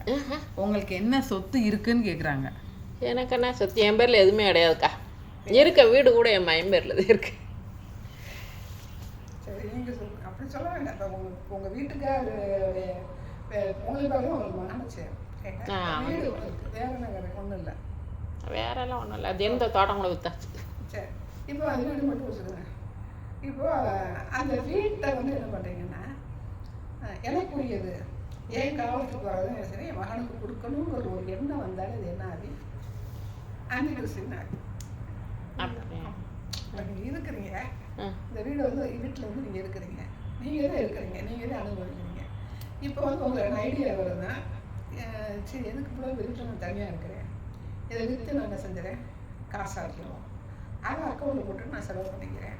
உங்களுக்கு என்ன சொத்து இருக்குன்னு கேட்குறாங்க. எனக்கு என்ன சொத்து? என் பேரில் எதுவுமே கிடையாதுக்கா. இருக்க வீடு கூட என் மயம் பேரில் தான் இருக்கு. சரி, நீங்கள் சொல்லுங்க. அப்படி சொல்ல வேண்டாம். இப்போ உங்கள் வீட்டுக்கார் உங்களுக்கு உங்களுக்கு மனச்சு வீடு வேற என்ன கிடையாது? ஒன்றும் இல்லை. வேறெல்லாம் ஒன்றும் இல்லை. அது எந்த தோட்டம் கூட வித்தாச்சு. சரி, இப்போ அது வீடு மட்டும் வச்சுருங்க. இப்போ அந்த வீட்டை வந்து என்ன பண்ணுறீங்கன்னா எனக்குரியது என் காலத்துக்கு வரதும் சரி என் மகனுக்கு கொடுக்கணுங்கிற ஒரு எண்ணம் வந்தாலும் இது என்ன ஆகி அந்த கிறிஸ்டின் ஆகி நீங்கள் இருக்கிறீங்க. இந்த வீடு வந்து வீட்டில் வந்து நீங்கள் இருக்கிறீங்க, நீங்கள் தான் இருக்கிறீங்க, நீங்கள் தான் அனுபவிக்கிறீங்க. இப்போ வந்து உங்களுக்கு ஐடியா வருதுன்னா சரி எதுக்கு கூட வீட்டில் நான் தனியாக இருக்கிறேன், இதை விற்று நான் என்ன செஞ்சுறேன், காசு ஆக்கிடுவோம், அதை அக்கௌண்ட்டில் போட்டு நான் செலவு பண்ணிக்கிறேன்,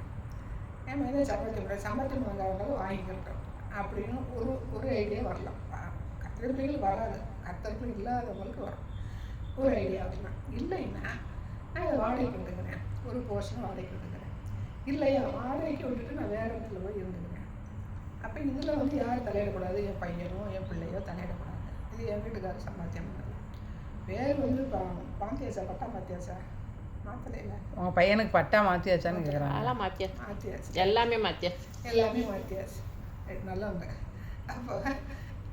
என் மேலே சம்பாத்தியம் வாங்காதவங்களும் வாங்கிக்கிறோம் அப்படின்னு ஒரு ஐடியா வரலாம். கத்திரிப்பிள்ளைகள் வராது, கத்திரிப்பிள்ளை இல்லாதவங்களுக்கு வரும் ஒரு ஐடியா வரலாம். இல்லைன்னா நான் இதை வாடகைக்கு விட்டுக்கிறேன், ஒரு போர்ஷன் வாடகைக்கு விட்டுக்கிறேன், இல்லையா வாடகைக்கு விட்டுட்டு நான் வேறு இடத்துல போய் இருந்துக்கிறேன். அப்போ இதில் வந்து யாரும் தலையிடக்கூடாது, என் பையனோ என் பிள்ளையோ தலையிடக்கூடாது. இது என் வீட்டுக்காரர் சம்பாத்தியம் பண்ணது. பேர் வந்து பாத்தியாச்சா, பட்டா பாத்தியாச்சா? மாற்றலையில உங்கள் பையனுக்கு பட்டா மாற்றியாச்சான்னு கேட்குறாங்க. அதெல்லாம் மாற்றியாச்சு, மாற்றியாச்சு, எல்லாமே மாற்றியாச்சு, எல்லாமே மாற்றியாச்சு. நல்லவங்க. அப்போ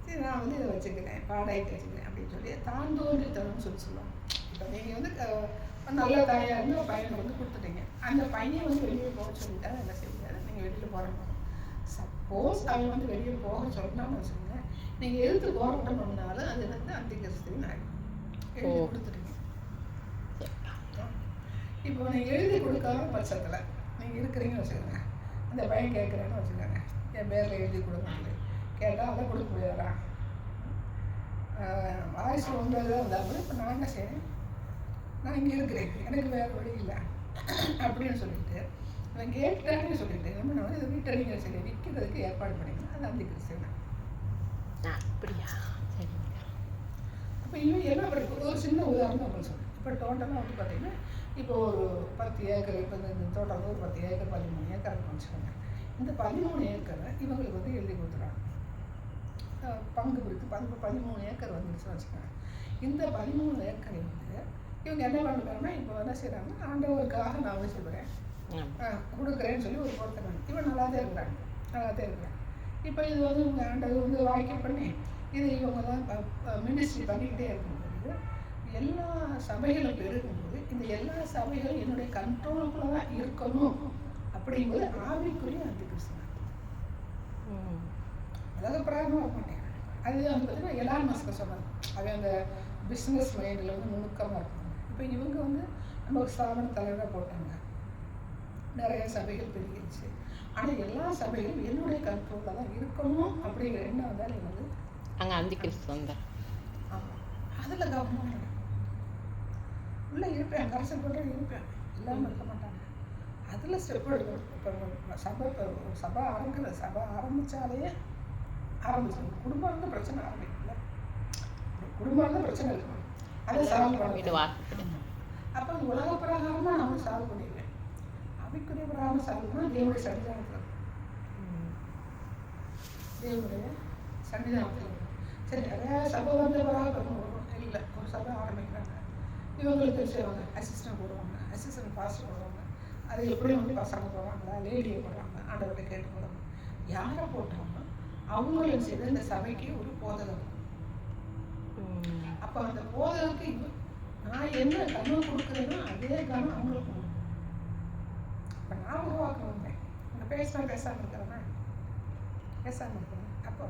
சரி நான் வந்து இதை வச்சுக்கிறேன், வாடகைக்கு வச்சுக்கிறேன் அப்படின்னு சொல்லி தான் தோன்றித்தனம்னு சொல்லுவோம். இப்போ நீங்கள் வந்து நல்ல தாயாக இருந்து ஒரு பையனை வந்து கொடுத்துட்டீங்க, அந்த பையன் வந்து வெளியே போக சொல்லிட்டா என்ன செய்யாது, நீங்கள் வெளியில் போகிறோம். சப்போஸ் அவன் வந்து வெளியே போக சொன்னான்னு வச்சுக்கோங்க, நீங்கள் எதிர்த்து போராட்டணும்னாலும் அது வந்து அந்தி கிறிஸ்துவின் எழுதி கொடுத்துட்டீங்க. இப்போ நீங்கள் எழுதி கொடுக்காத பட்சத்தில் நீங்கள் இருக்கிறீங்கன்னு வச்சுக்கோங்க, அந்த பையன் கேட்குறேன்னு வச்சுக்கோங்க, என் பேரில் எழுதி கொடுங்க கேட்டால் அதை கொடுக்க முடியாதா? வாய்ஸ் ஒன்றது தான் வந்தாலும் இப்போ நான் என்ன செய்யறேன், நான் இங்கே இருக்கிறேன், எனக்கு வேறு வழி இல்லை அப்படின்னு சொல்லிட்டு நான் கேட்டான்னு சொல்லிட்டு நம்ம நான் இதை வீட்டை நீங்கள் சரி விற்கிறதுக்கு ஏற்பாடு பண்ணிக்கணும். அது அந்த கிறிஸ்தவன். அப்படியா? அப்போ இன்னும் என்ன பண்ணுறது, ஒரு சின்ன உதாரணம் அப்படின்னு சொல்லுவேன். இப்போ டோட்டலாக வந்து பார்த்தீங்கன்னா இப்போ ஒரு 10 ஏக்கர், இப்போ இந்த தோட்டம் ஒரு 10 ஏக்கர் 13 ஏக்கர் வச்சுக்கோங்க. இந்த 13 ஏக்கரை இவங்களுக்கு வந்து எழுதி கொடுத்துறாங்க, பங்கு பிடித்து 13 ஏக்கர் வந்துருச்சுன்னு வச்சுக்கோங்க. இந்த 13 ஏக்கரை வந்து இவங்க என்ன பண்ணுறாங்கன்னா இப்போ என்ன செய்கிறாங்கன்னா ஆண்டவருக்காக நான் வந்து சொல்கிறேன் கொடுக்குறேன்னு சொல்லி ஒரு பொறுத்தறாங்க. இவன் நல்லா தான் இருக்கிறாங்க. இப்போ இது வந்து இவங்க ஆண்டவர் வந்து வாய்க்கை பண்ணி இது இவங்க தான் மினிஸ்ட்ரி பண்ணிக்கிட்டே இருக்கும்போது எல்லா சபைகளும் பெருகும்போது இந்த எல்லா சபைகளும் என்னுடைய கண்ட்ரோலுக்குள்ள தான் இருக்கணும் அப்படிங்கிறது ஆவிக்குரிய அந்த கிறிஸ்தவன். அதாவது பிராயமாக இருக்க மாட்டேன். அது வந்து பார்த்தீங்கன்னா எலான் மஸ்க் சொன்னாங்க, அவன் அந்த பிஸ்னஸ் மைண்டில் வந்து நுணுக்கமாக இருப்பாங்க. இப்போ இவங்க வந்து நம்ம ஒரு ஸ்தாபன தலைவராக போட்டாங்க, நிறைய சபைகள் பெருகிடுச்சு. ஆனால் எல்லா சபைகளும் என்னுடைய கண்ட்ரோலில் தான் இருக்கணும் அப்படிங்கிற எண்ணம் வந்தாலும் வந்து அங்கே அந்த கிறிஸ்தவன் தான். ஆமாம், அதில் கவனம் உள்ளே இருப்பேன், கரசல் போட்டு இருப்பேன், இல்லாமல் இருக்க மாட்டாங்க. அதில் ஸ்டெப் எடுக்கணும். இப்போ சபை ஆரம்பித்தாலே ஆரம்பிச்சிடும். குடும்பம் வந்து பிரச்சனை ஆரம்பிக்கல, குடும்பம் தான் பிரச்சனை இருக்கணும், அதை சால்வ் பண்ணிடுவா. அப்போ அந்த உலக பிரகாரமாக நம்ம சால்வ் பண்ணிடுவேன். அவைக்குரிய பிரகாரம் சால்வ் பண்ணால் தேவனுடைய சன்னிதானத்தில், தேவனுடைய சன்னிதானத்தில். சரி, நிறையா சபை வந்து வராமல் இல்லை, ஒரு சபை ஆரம்பிக்கிறாங்க, இவங்களுக்கு செய்வாங்க, அசிஸ்டன்ட் போடுவாங்க, அசிஸ்டன்ட் பாஸ்டர் போடுவாங்க, அது எப்படி வந்து பசங்க போடுவாங்களா, லேடியை போடுவாங்க, ஆண்டவர்கிட்ட கேட்டு போடுவாங்க. யாரை போட்டாலும் அவங்களும் செய்து இந்த சபைக்கு ஒரு போதகம். அப்போ அந்த போதகத்துக்கு நான் என்ன கவனம் கொடுக்குறேனோ அதே கவனம் அவங்களுக்கு கொடுக்கணும். இப்போ நான் உருவாக்க வந்தேன், நான் பேசாமல் இருக்கிறேன்னா பேசாமல் இருக்கிறேன். அப்போ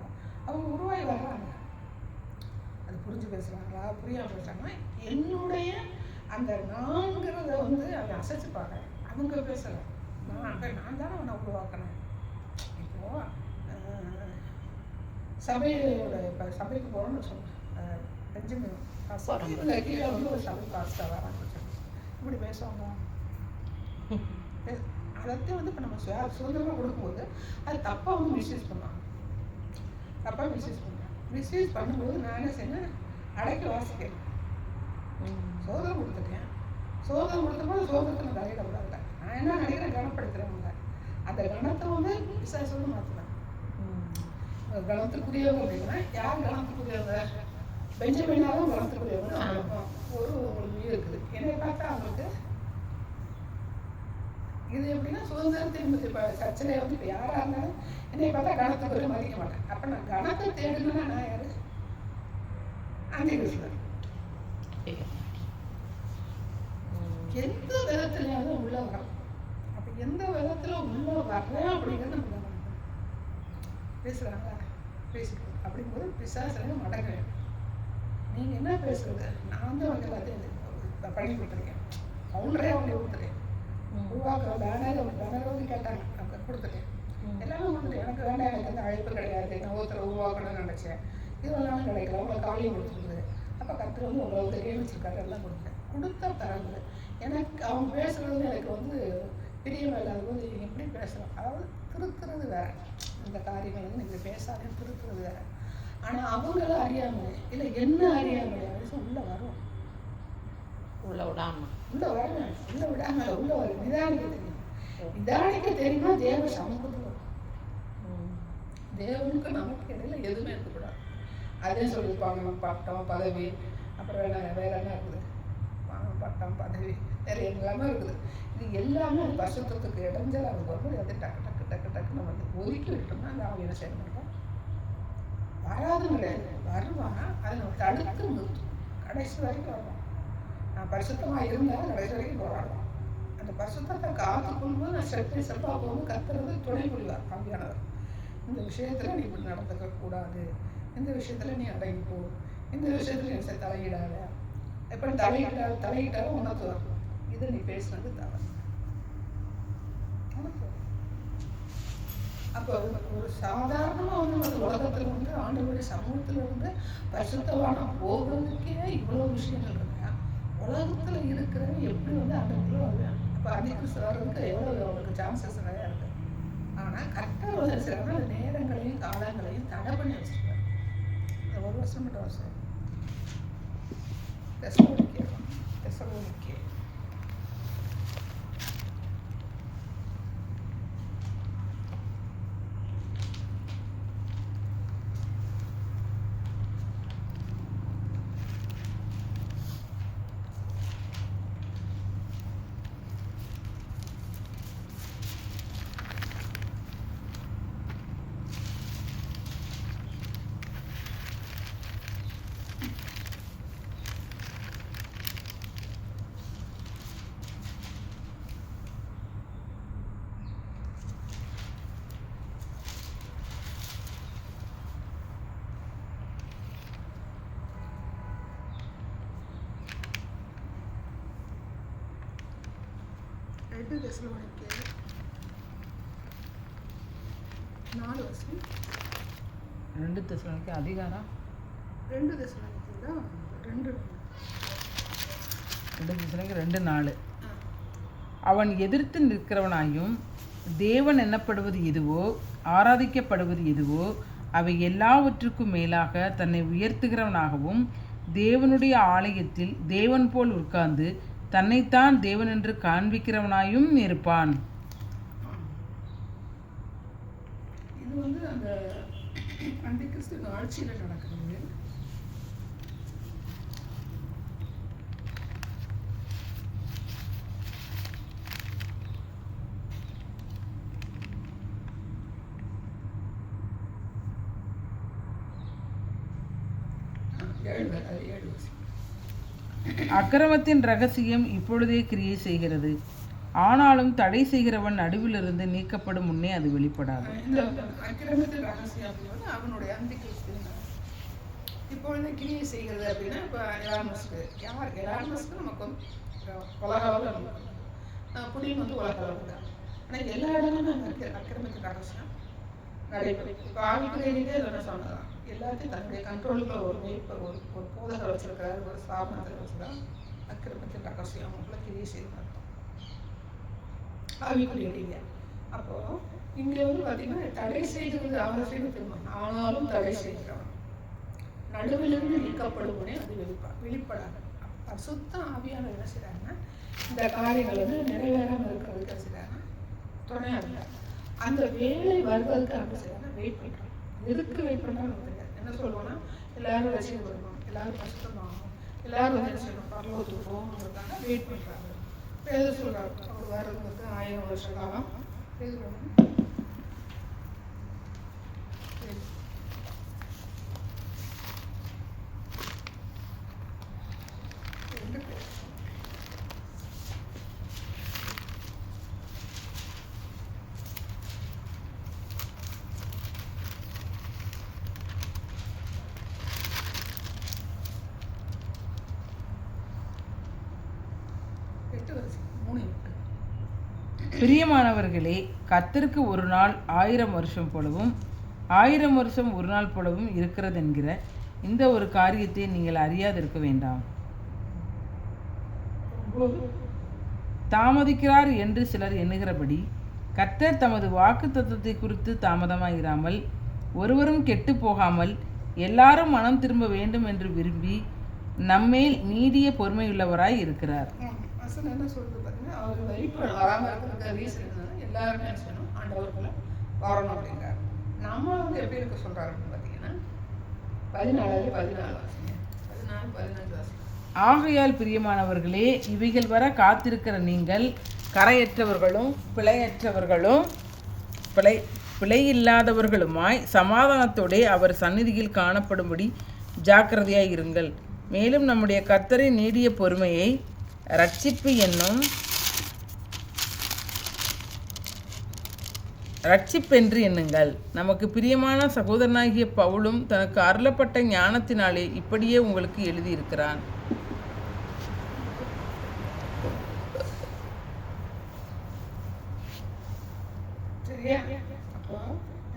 அவங்க உருவாகி வர்றாங்க, அது புரிஞ்சு பேசுகிறாங்களா புரியாமல் பேசுகிறாங்கன்னா என்னுடைய அந்த நான்கிறத வந்து அவன் அசைச்சு பார்க்குறேன். அவங்க பேசலை, நான் தானே அவனை உருவாக்கினேன். இப்போ சபையோட இப்போ சபைக்கு போகிறோன்னு சொன்னேன். பெஞ்சமின் இவங்க கீழே வந்து ஒரு சபை பாஸ்டாக வராங்க. இப்படி பேசுவாங்க. அதைத்தான் வந்து இப்போ நம்ம சுதந்திரமாக கொடுக்கும்போது அது தப்பாக வந்து மிஸ்யூஸ் பண்ணுவாங்க. தப்பாக மிஸ்யூஸ் பண்ணுவாங்க. மிஸ்யூஸ் பண்ணும்போது நான் என்ன செய்யணும், அடைக்க வாசிக்கிறேன். சோதனை கொடுத்துட்டேன். சோதனை கொடுத்தபோது சோதனத்தை நான் தலையிடக்கூடாது. நான் என்ன நினைக்கிறேன், கனப்படுத்துகிறவங்க அந்த கணத்தை வந்து விசாரிச்சு மாற்றுவேன். கணத்துக்குரியவங்க அப்படின்னா யார் கணத்துக்குரியவங்க? பெஞ்சமினாலும் கணத்துக்குரியவங்க. ஒரு உயிர் இருக்குது. என்னை பார்த்தா அவங்களுக்கு இது எப்படின்னா சுதந்திரத்தின் இப்போ சர்ச்சையில வந்து இப்போ யாராக இருந்தாலும் என்னை பார்த்தா கணத்துக்குரிய மதிக்க மாட்டேன். அப்போ நான் கணத்தை தேடணும்னா நான் யாரு? அங்கே பேசுவேன். எந்த விதத்துலையாவது உள்ள வரோம். அப்போ எந்த விதத்தில் உள்ள வர்றேன் அப்படிங்கிறது நம்ம பேசுகிறாங்களா? பேசிக்கிறோம். அப்படிங்கும்போது பிசாசுல மடங்கிறேன். நீங்கள் என்ன பேசுறது? நான் வந்து அவங்க எல்லாத்தையும் பண்ணி கொடுத்துருக்கேன். பவுண்டரே அவங்க கொடுத்துட்டேன். உருவாக்குற பேனர் வந்து கேட்டாங்க, அவங்க கொடுத்துட்டேன். எல்லாமே கொடுத்துட்டேன். எனக்கு வேண்டாம், எனக்கு வந்து அழைப்பு கிடையாது. நான் ஒருத்தர் உருவாக்கணும்னு நினச்சேன். இதெல்லாம் கிடைக்கல. உங்களை காலையும் கொடுத்துருக்குது. அப்போ கற்று வந்து உங்களை வந்து வச்சிருக்காரு. எல்லாம் கொடுத்தேன். கொடுத்த பிறகு எனக்கு அவங்க பேசுறது எனக்கு வந்து பிரியமே இல்லாத போது எப்படி பேசலாம்? அதாவது திருத்துறது வேற. இந்த காரியங்கள் வந்து நீங்கள் பேசாதே திருத்துறது வேற. ஆனால் அவங்களும் அறியாமல் இல்லை என்ன அறியாமல் உள்ள வரும். உள்ள விடாம உள்ள வரணும். உள்ள விடாம உள்ள வரும். நிதானிக்க தெரியும். நிதானிக்க தெரியுமா தேவ சமூகத்தில் வரும். தேவனுக்கு நமக்கு இடையில எதுவுமே இருக்கக்கூடாது. அதே சொல்லியிருப்பாங்க. பட்டம் பதவி அப்புறம் வேற என்ன இருக்குது? பட்டம் பதவி வேற எல்லாமே இருக்குது. இது எல்லாமே அந்த பசுத்தத்துக்கு இடைஞ்சல் அது வரும்போது அது டக்கு டக்கு டக்கு டக்கு நம்ம வந்து ஒதுக்கி விட்டோம்னா அந்த ஆவியை என்ன செய்ய மாட்டோம்? வராதுன்னு கிடையாது. வருவாங்க. அதை நம்ம தடுத்து நிறுத்தும். கடைசி வரைக்கும் வருவோம். நான் பரிசுத்தமாக இருந்தாலும் கடைசி வரைக்கும் போராடுவோம். அந்த பரிசுத்தத்தை காத்து கொள்ளும்போது நான் செப்பாக போகும்போது கத்துறது துணை புரிவார் ஆவியானவர். இந்த விஷயத்தில் நீ இப்படி நடந்துக்க கூடாது, இந்த விஷயத்தில் நீ அடங்கிப்போ, இந்த விஷயத்தில் நீ தலையிடாத, எப்படி தலையிட்டாலும் உனக்கு வரும். இதை நீ பேசுனது தவறு. அப்போ ஒரு சாதாரணமாக வந்து அந்த உலகத்தில் வந்து ஆண்டவருடைய சமூகத்தில் இருந்து பரிசுத்தவான போகிறதுக்கே இவ்வளோ விஷயங்கள் இருக்கா? உலகத்தில் இருக்கிறவங்க எப்படி வந்து ஆண்டவருக்குள்ள வருவாங்க? அப்போ அதிகிறிஸ்து வர்றதுக்கு எவ்வளோ அவங்களுக்கு சான்சஸ் நிறையா இருக்குது. ஆனால் கரெக்டாக ஒரு சில நேரங்களையும் காலங்களையும் தடை பண்ணி வச்சுருக்காரு. ஒரு வருஷம் மட்டும் வருஷம் தெசலோனிக்கே ரெண்டு தெசலோனிக்கே 4 வருஷம். 2 தெசலோனிக்கே அதிகாரம் 2 தெசலோனிக்கே தான் 2 தெசலோனிக்கே 2:4. அவன் எதிர்த்து நிற்கிறவனாயும் தேவன் எண்ணப்படுவது எதுவோ ஆராதிக்கப்படுவது எதுவோ அவை எல்லாவற்றுக்கும் மேலாக தன்னை உயர்த்துகிறவனாகவும் தேவனுடைய ஆலயத்தில் தேவன் போல் உட்கார்ந்து தன்னைத்தான் தேவன் என்று காண்பிக்கிறவனாயும் இருப்பான். இது வந்து அந்த அந்திகிறிஸ்து ஆட்சியில் நடக்கிறது. அக்கிரமத்தின் ரகசியம் இப்பொழுதே கிரியை செய்கிறது. ஆனாலும் தடை செய்கிறவன் நடுவிலிருந்து நீக்கப்படும் முன்னே அது வெளிப்படாது. இப்பொழுது கிரியை செய்கிறது அப்படின்னா இப்போ எலான் மஸ்க்கு எலான் மஸ்க்கு நமக்கு உலக அளவில் நமக்கு புடியும் உலக அளவில் தான். ஆனால் எல்லா இடமும் நமக்கு அக்கிரமத்துக்கு அரசியம் நடைபெறும். இப்போ ஆவிக்குறையிலே என்ன சொன்னதான் எல்லாத்தையும் தன்னுடைய கண்ட்ரோலுக்குள்ள ஒரு ஒரு போதகர் வச்சிருக்கிறாரு, ஒரு ஸ்தாபனத்தில் வச்சுதான் அக்கிரமத்தின் ரகசியம் அவங்களுக்குள்ள கிரியை செய்து ஆவிக்குரிய. அப்போ இங்கே பார்த்தீங்கன்னா தடை செய்கிறது அவசியம் திருமணம், ஆனாலும் தடை செய்கிறவன் நடுவிலிருந்து நீக்கப்படுவனே அது வெளிப்படாது. சுத்தம் ஆவியான என்ன செய்கிறாங்கன்னா இந்த காரியங்கள் நிறைவேறாமல் இருக்கிறதுக்கு என்ன செய்கிறாங்கன்னா துணையாக இருந்தார். அந்த வேலை வருவதற்கு என்ன செய்யறாங்கன்னா வெயிட் பண்ணுறாங்க. எதுக்கு வெயிட் பண்ணுறாங்க தெரியாது. என்ன சொல்லுவோம்னா எல்லாரும் ரசிகர் வரணும், எல்லாரும் கஷ்டமாகணும், எல்லாரும் என்ன செய்யணும் பரலோகத்துக்கு போகணுங்கிறதுக்காக வெயிட் பண்ணுறாங்க. இப்போ எது சொல்கிறாங்க அவர் வர்றதுக்கு 1000 வருஷ காலம் எது பண்ணணும். பிரியமானவர்களே, கர்த்தருக்கு ஒரு நாள் 1000 வருஷம் போலவும் 1000 வருஷம் ஒரு நாள் போலவும் இருக்கிறது என்கிற இந்த ஒரு காரியத்தை நீங்கள் அறியாதிருக்க வேண்டாம். தாமதிக்கிறார் என்று சிலர் எண்ணுகிறபடி கர்த்தர் தமது வாக்கு தத்தத்தை குறித்து தாமதமாயிராமல் ஒருவரும் கெட்டு போகாமல் எல்லாரும் மனம் திரும்ப வேண்டும் என்று விரும்பி நம்மேல் நீடிய பொறுமையுள்ளவராய் இருக்கிறார். என்ன சொல்றது பார்த்தீங்கன்னா அவர் வெயிட் வராமல் இருக்கிற ரீசன் என்னன்னா எல்லாருமே செய்யணும் ஆண்டவர்களை வரணும் அப்படிங்கிறார். நம்ம எப்படி இருக்க சொல்றாருன்னு பார்த்தீங்கன்னா 14 15 ஆகையால் பிரியமானவர்களே, இவைகள் வர காத்திருக்கிற நீங்கள் கரையற்றவர்களும் பிழையில்லாதவர்களுமாய் சமாதானத்தோடே அவர் சந்நிதியில் காணப்படும்படி ஜாக்கிரதையாய் இருங்கள். மேலும் நம்முடைய கர்த்தரின் நீடிய பொறுமையை ரட்சிப்பென்று எண்ணுங்கள். நமக்கு பிரியமான சகோதரனாகிய பவுலும் தனக்கு அருளப்பட்ட ஞானத்தினாலே இப்படியே உங்களுக்கு எழுதியிருக்கிறான். சரியா? அப்போ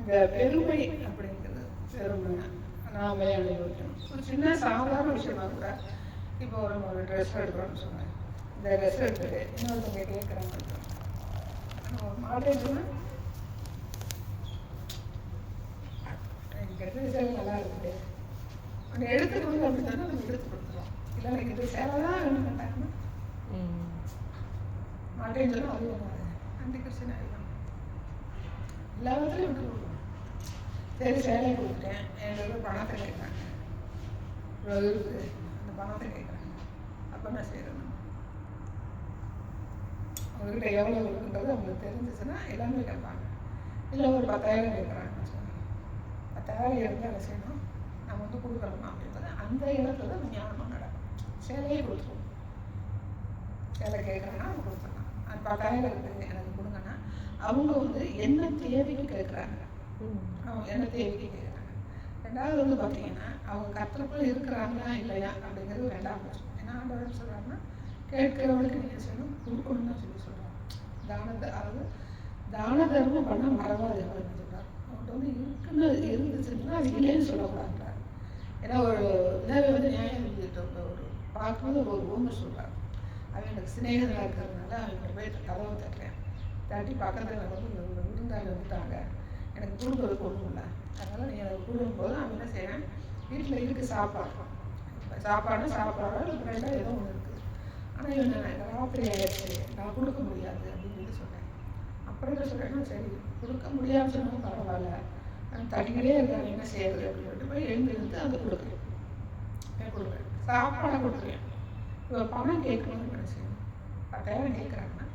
இந்த பெருமை அப்படிங்கிறது பெருமை நாம அனுபவிக்கணும். ஒரு சின்ன சாதாரண விஷயமா கூட இப்போ ஒரு ட்ரெஸ் எடுக்கிறோம்னு சொன்னேன். இந்த ட்ரெஸ் எடுத்துட்டு இன்னொருத்தவங்க கேட்குறாங்க, மாடேன்னு சொன்னால் எனக்கு சேலை நல்லா இருக்குது அந்த எடுத்துக்கணும் அப்படி தானே நம்ம எடுத்து கொடுத்துருவோம். இல்லை எனக்கு இது சேலை தான் வேணும் கேட்டாங்கன்னா மாட்டேன்னு சொன்னால் அது ஒன்றாது. அந்த கிருஷ்ணன் ஆகிடும் எல்லாத்துலையும் விட்டு கொடுக்கணும். சரி சேலையை கொடுத்துட்டேன், எங்களுக்கு பணத்தை கேட்குறாங்க, இவ்வளோ இருக்குது அந்த பணத்தை கேட்குறாங்க. அப்போ நான் செய்கிறேன். அவங்ககிட்ட எவ்வளோ இருக்குன்றது அவங்களுக்கு தெரிஞ்சிச்சுன்னா எல்லாமே கேட்பாங்க. இல்லை ஒரு 10,000 கேட்குறாங்கன்னு சொன்னாங்க. 10,000 இருந்தால் என்ன செய்யணும், நம்ம கொடுக்கணுமா அப்படின்றது அந்த இடத்துல தான் ஞானமாக நடக்கும். சேலையே கொடுத்துருவோம். சேலை கேட்குறாங்கன்னா அவங்க கொடுத்துடலாம். அந்த 10,000 இருக்குது எனக்கு கொடுங்கன்னா அவங்க என்ன தேவைக்கு கேட்குறாங்க, அவங்க என்ன தேவைக்கு கேட்குறாங்க. ரெண்டாவது பார்த்தீங்கன்னா அவங்க கர்த்தருக்குள்ள இருக்கிறாங்களா இல்லையா அப்படிங்கிறது ரெண்டாவது பிரச்சனை. ஏன்னா ஆண்டவர் சொல்கிறாங்கன்னா கேட்கிறவங்களுக்கு நீங்கள் செய்யணும், கொடுக்கணும்னு தான் சொல்லி சொல்கிறாங்க. அதாவது தான தர்மம் பண்ண மறவாது அப்படின்னு சொல்கிறார். அவங்கள்ட்ட இருந்துச்சுன்னா அது இல்லைன்னு சொல்லக்கூடாதுன்றார். ஏன்னா ஒரு இதை நியாயம் எழுதிட்டு ஒரு பார்க்கும்போது ஒரு ஊமை சொல்கிறார். அவன் எனக்கு சிநேகமாக இருக்கிறதுனால அவங்க போய் கதவை தட்டுறேன். தட்டி பக்கத்தில் ஒரு விருந்தாளி வந்துட்டாங்க, எனக்கு கொடுக்குறதுக்கு ஒன்றும் இல்லை, அதனால் நீ எனக்கு கொடுக்கும்போது அவன் என்ன செய்கிறேன், வீட்டில் இருக்குது சாப்பாடு ரெண்டாக ஏதோ ஒன்று இருக்குது. ஆனால் இவன் ராத்திரி ஆயிடுச்சு, நான் கொடுக்க முடியாது அப்படின்னு சொன்னேன். அப்புறம் என்ன சொல்கிறேன்னா சரி கொடுக்க முடியாதுன்னு சொன்னாலும் பரவாயில்ல, நான் தட்டிக்கிட்டே இருக்கேன், என்ன செய்யறது அப்படின்னு சொல்லிட்டு போய் எழுந்திருந்து அதை கொடுக்குறேன். சாப்பாடை கொடுக்குறேன். இப்போ பணம் கேட்கணும்னு என்ன செய்யணும், 10,000 கேட்குறாங்கன்னா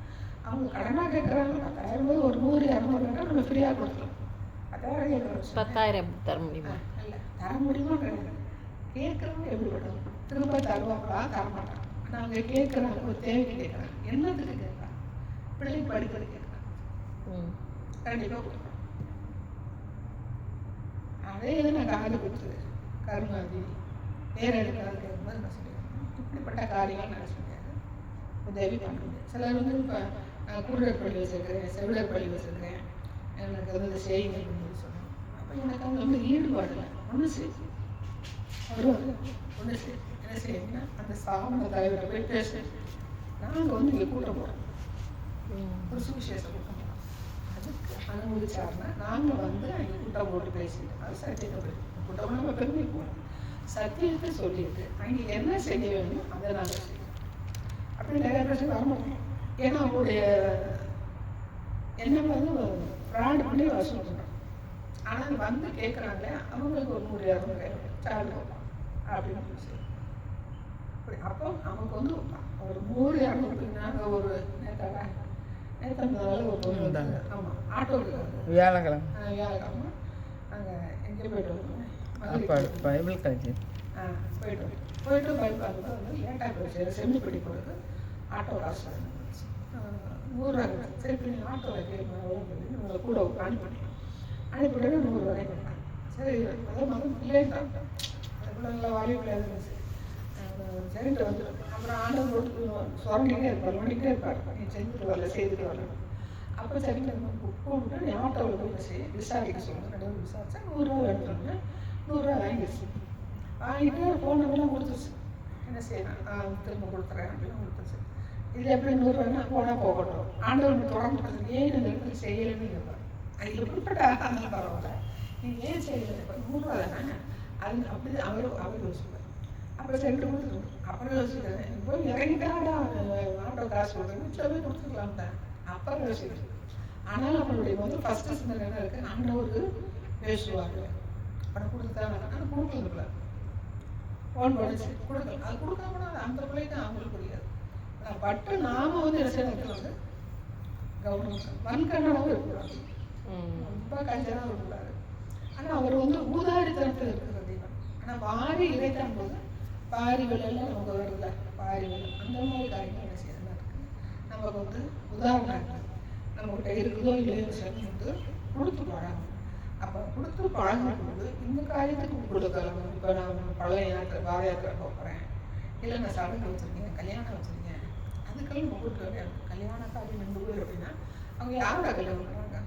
அவங்க கடனாக கேட்குறாங்க. 10,000 ஒரு 100-200 வேணால் நம்ம ஃப்ரீயாக கொடுத்துருவோம். 10,000 கேட்குறோம். 10,000 தர முடியுமா? இல்லை தர முடியுமா கிடையாது. கேட்குறவங்க எப்படி பண்ணுவோம், திரும்ப தருவாங்களா தரமாட்டாங்க. ஆனால் அவங்க கேட்குறாங்க, ஒரு தேவைக்கு கேட்குறாங்க, என்னத்துக்கு கேட்குறாங்க, பிள்ளை படிக்கிறது கேட்குறாங்க, கண்டிப்பாக கொடுக்குறோம். அதே இது நான் காது கொடுத்து கருமாதி நேரடியாக கேட்கும்போது நான் சொல்லியிருக்கேன், இப்படிப்பட்ட காரியம் நான் சொல்லியிருக்கேன், உதவி பண்ணுறது. சிலர் வந்து இப்போ நான் குருடர் பள்ளி வச்சுருக்கிறேன், செவிடர் பள்ளி வச்சுருக்கிறேன், எனக்கு வந்து செய்யுங்க அப்படின்னு சொன்னேன். அப்போ எனக்கு அவங்க வந்து ஈடுபாடு இல்லை. ஒன்று சரி வருவாங்க, ஒன்று சரி என்ன செய்யுங்கன்னா அந்த ஸ்தாபன தலைவரை போய் பேசு, நாங்கள் வந்து இங்கே கூட்டம் போகிறோம், ஒரு சுவிசேஷம் கூட்டம் போகிறோம், அதுக்கு அனுமதிச்சாருன்னா நாங்கள் வந்து அங்கே கூட்டம் போட்டு பேசிட்டு அது சத்தியத்தை போய் கூட்டம் நம்ம பெருமை போகணும், சத்தியத்தை சொல்லிட்டு அங்கே என்ன செய்ய வேணும் அதை நாங்கள் செய்யணும். அப்படி நிறைய பேர் வரணும். ஏன்னா அவங்களுடைய என்ன வந்து ஃப்ராட் பண்ணி வசூல் பண்ணுறோம். ஆனால் வந்து கேட்குறாங்களே அவங்களுக்கு ஒரு 100-200 சார்ஜ் அப்படின்னு சொல்லி அப்போ நமக்கு வந்து ஒரு 100-200 நாங்கள் ஒரு நேற்று ஒரு பொண்ணு வந்தாங்க. ஆமாம், ஆட்டோ வியாழக்கிழமை நாங்கள் எங்கே போய்ட்டு வந்தோம், பைபிள் காலேஜ் போயிட்டு பைபிள் பார்க்கும்போது வந்து லேட்டாக போயிடுச்சு, செஞ்சுப்படி போகிறது ஆட்டோ காசு 100 ரூபா. சரி இப்போ நீங்கள் ஆட்டோவில் கேட்கணும் உங்களை கூட அனுப்பிவிட்டு 100 ரூபாய் கொடுத்தாங்க. சரி அதான் முதல் பிள்ளைன்ட்டான், அதுக்குள்ள நல்லா வாலி பிள்ளையாக இருந்துச்சு. சரின்ட்டு வந்து அப்புறம் ஆண்டவர் ரோட்டுக்கு சுரண்டிகிட்டே இருப்பார், பண்ணிகிட்டே இருப்பார், நீ செஞ்சுட்டு வரல செய்துட்டு வரல. அப்போ சரிங்க கூப்பிட்டு நீ ஆட்டோவில் போய் விசாரிக்க சொல்லுங்கள். நடுவில் விசாரிச்சா 100 ரூபா எடுத்துருங்க. 100 ரூபா வாங்கிடுச்சு. வாங்கிட்டு ஃபோன் நம்பர்லாம் கொடுத்துருச்சு. என்ன செய்யணும் திரும்ப கொடுத்துறேன் அப்படின்னு கொடுத்துருச்சு. இது எப்படி 100 ரூபாய்னா போனால் போகட்டும், ஆண்டவர் தொடர்ந்து ஏன் இந்த இடத்துல செய்யலைன்னு கேட்பார். அது எப்படிப்பட்ட ஆகாந்தாலும் பரவாயில்ல, நீங்கள் ஏன் செய்யலை, இப்போ 100 ரூபா தானே அது அப்படி அவர் யோசிப்பார். அப்புறம் சென்று கொடுத்துருவோம். அப்புறம் யோசிக்கிறேன் இப்போ இறங்கிட்டாடா ஆட்டோ காசு கொடுத்துருங்க சொல்லி கொடுத்துக்கலாம் தான் அப்புறம் யோசிக்கிறேன். ஆனால் நம்மளுடைய வந்து ஃபஸ்ட்டு சிந்தனை என்ன இருக்குது, ஆண்டவர் பேசுவாங்க பணம் கொடுத்து தான் ஆனால் கொடுக்கல, ஃபோன் பண்ணிச்சு கொடுக்கல, அது கொடுக்காம அந்த பிள்ளைக்கு அவங்களுக்கு புரியாது. ஆனால் பட்டு நாம வந்து என்ன செய்யறதுல வந்து கவனம் மண்கண்ணாவும் இருக்கக்கூடாது, ரொம்ப கஞ்சனாகவும் இருக்கக்கூடாது. ஆனால் அவர் வந்து ஊதாரித்தனத்தில் இருக்கிற தெய்வம். ஆனால் வாரி இறைத்தான் போது பாரி விலையெல்லாம் நமக்கு வருதுல, பாரி விலை அந்த மாதிரி காரியங்கள் என்ன செய்யறதா இருக்குது. நமக்கு வந்து உதாரணம் நம்மகிட்ட இருக்குதோ இல்லையோ விஷயம் வந்து கொடுத்து பழகணும். அப்போ கொடுத்து பழகும்போது இந்த காரியத்துக்கு கொடுக்கலாம். இப்போ நான் பழைய யாத்திரை பாத யாத்திரை போகிறேன், இல்லை நான் சடங்கு வச்சுருக்கேன், கல்யாணம் வச்சுருக்கேன், அதுக்கெல்லாம் நம்ம கொடுக்க கிடையாது. கல்யாண காரியம் 2 பேர் அப்படின்னா அவங்க யாரோட கல்யாணம் பண்ணுறாங்க,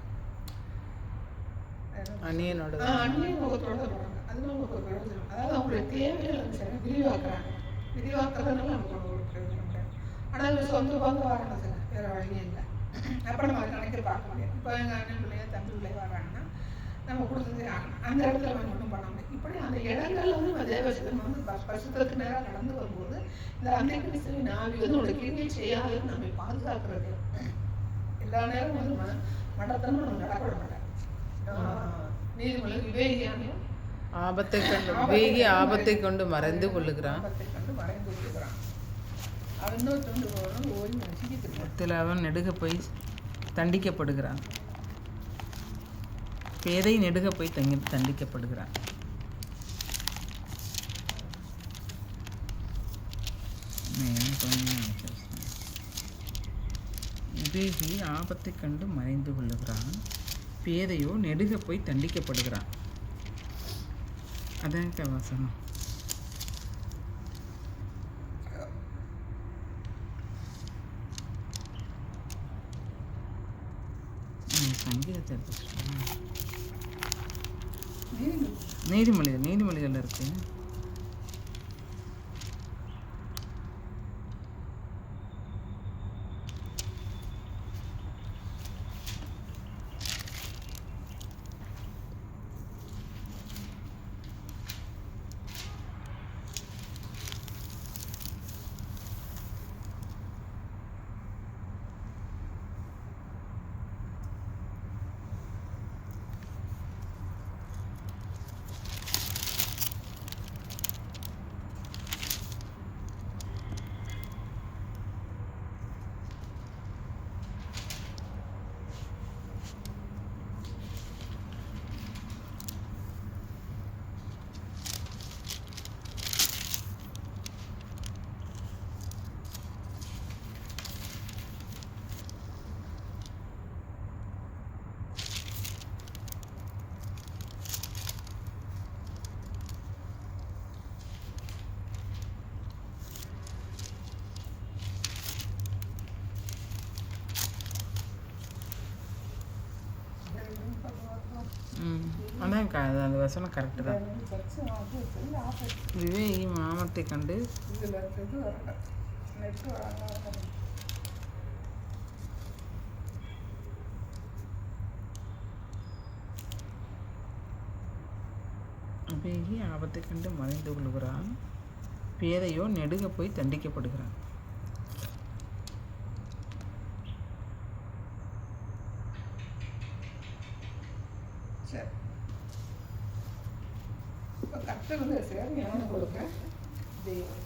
அந்நியனோட முகத்தோட தான் போகிறாங்க. அதுல நமக்கு ஒரு பிரயோஜனம், அதாவது அவங்களுடைய தேவைகளை சரி விரிவாக்குறாங்க. விரிவாக்குறதுனால நமக்கு ஒரு பிரயோஜனம் கிடையாது. ஆனால் அது சொந்த பந்து வராங்க சார், வேறு வழியே இல்லை. அப்புறம் நம்ம கணக்கில் பார்க்க முடியாது. இப்போ எங்கள் அண்ணன் பிள்ளைய தம்பி பிள்ளைய வர்றாங்கன்னா நம்ம கொடுத்ததே ஆகணும், அந்த இடத்துல நம்ம ஒன்றும் பண்ண முடியும். இப்படி அந்த இடங்கள்ல வந்து நம்ம தேவசனம் வந்து பரிசுத்தத்துக்கு நேராக நடந்து வரும்போது இந்த அன்னைக்கு நாவி வந்து உங்களை கிரியை செய்யாது நம்ம பாதுகாக்கிறது. எல்லா நேரம் வந்து மடத்தனம் நம்ம நடக்க மாட்டேன். நீதிமொழி விவேகியானையும் ஆபத்தை கொண்டு மறைந்து கொள்ளுகிறான், அவன் நெடுக போய் தண்டிக்கப்படுகிறான், பேதை நெடுக போய் தண்டிக்கப்படுகிறான். விவேகி ஆபத்தை கண்டு மறைந்து கொள்ளுகிறான், பேதையோ நெடுக போய் தண்டிக்கப்படுகிறான். அதான் வசனம். சங்கீதத்தை நீதிமொழிகள் இருக்கு. அதான் அந்த வசனம் கரெக்டு தான். சர்ச்சு அது சொல்லி ஆஃபீஸ் விவேகி மாமத்தை கண்டு இதில் இது வரல நெட்டு வராங்க. விவேகி ஆபத்தை கண்டு மறைந்து கொள்கிறான், பேதையோ நெடுக போய் தண்டிக்கப்படுகிறான். சரி, இப்போ கர்த்தர் வந்து சரி ஞானம் கொடுக்குறேன் தெய்வம்.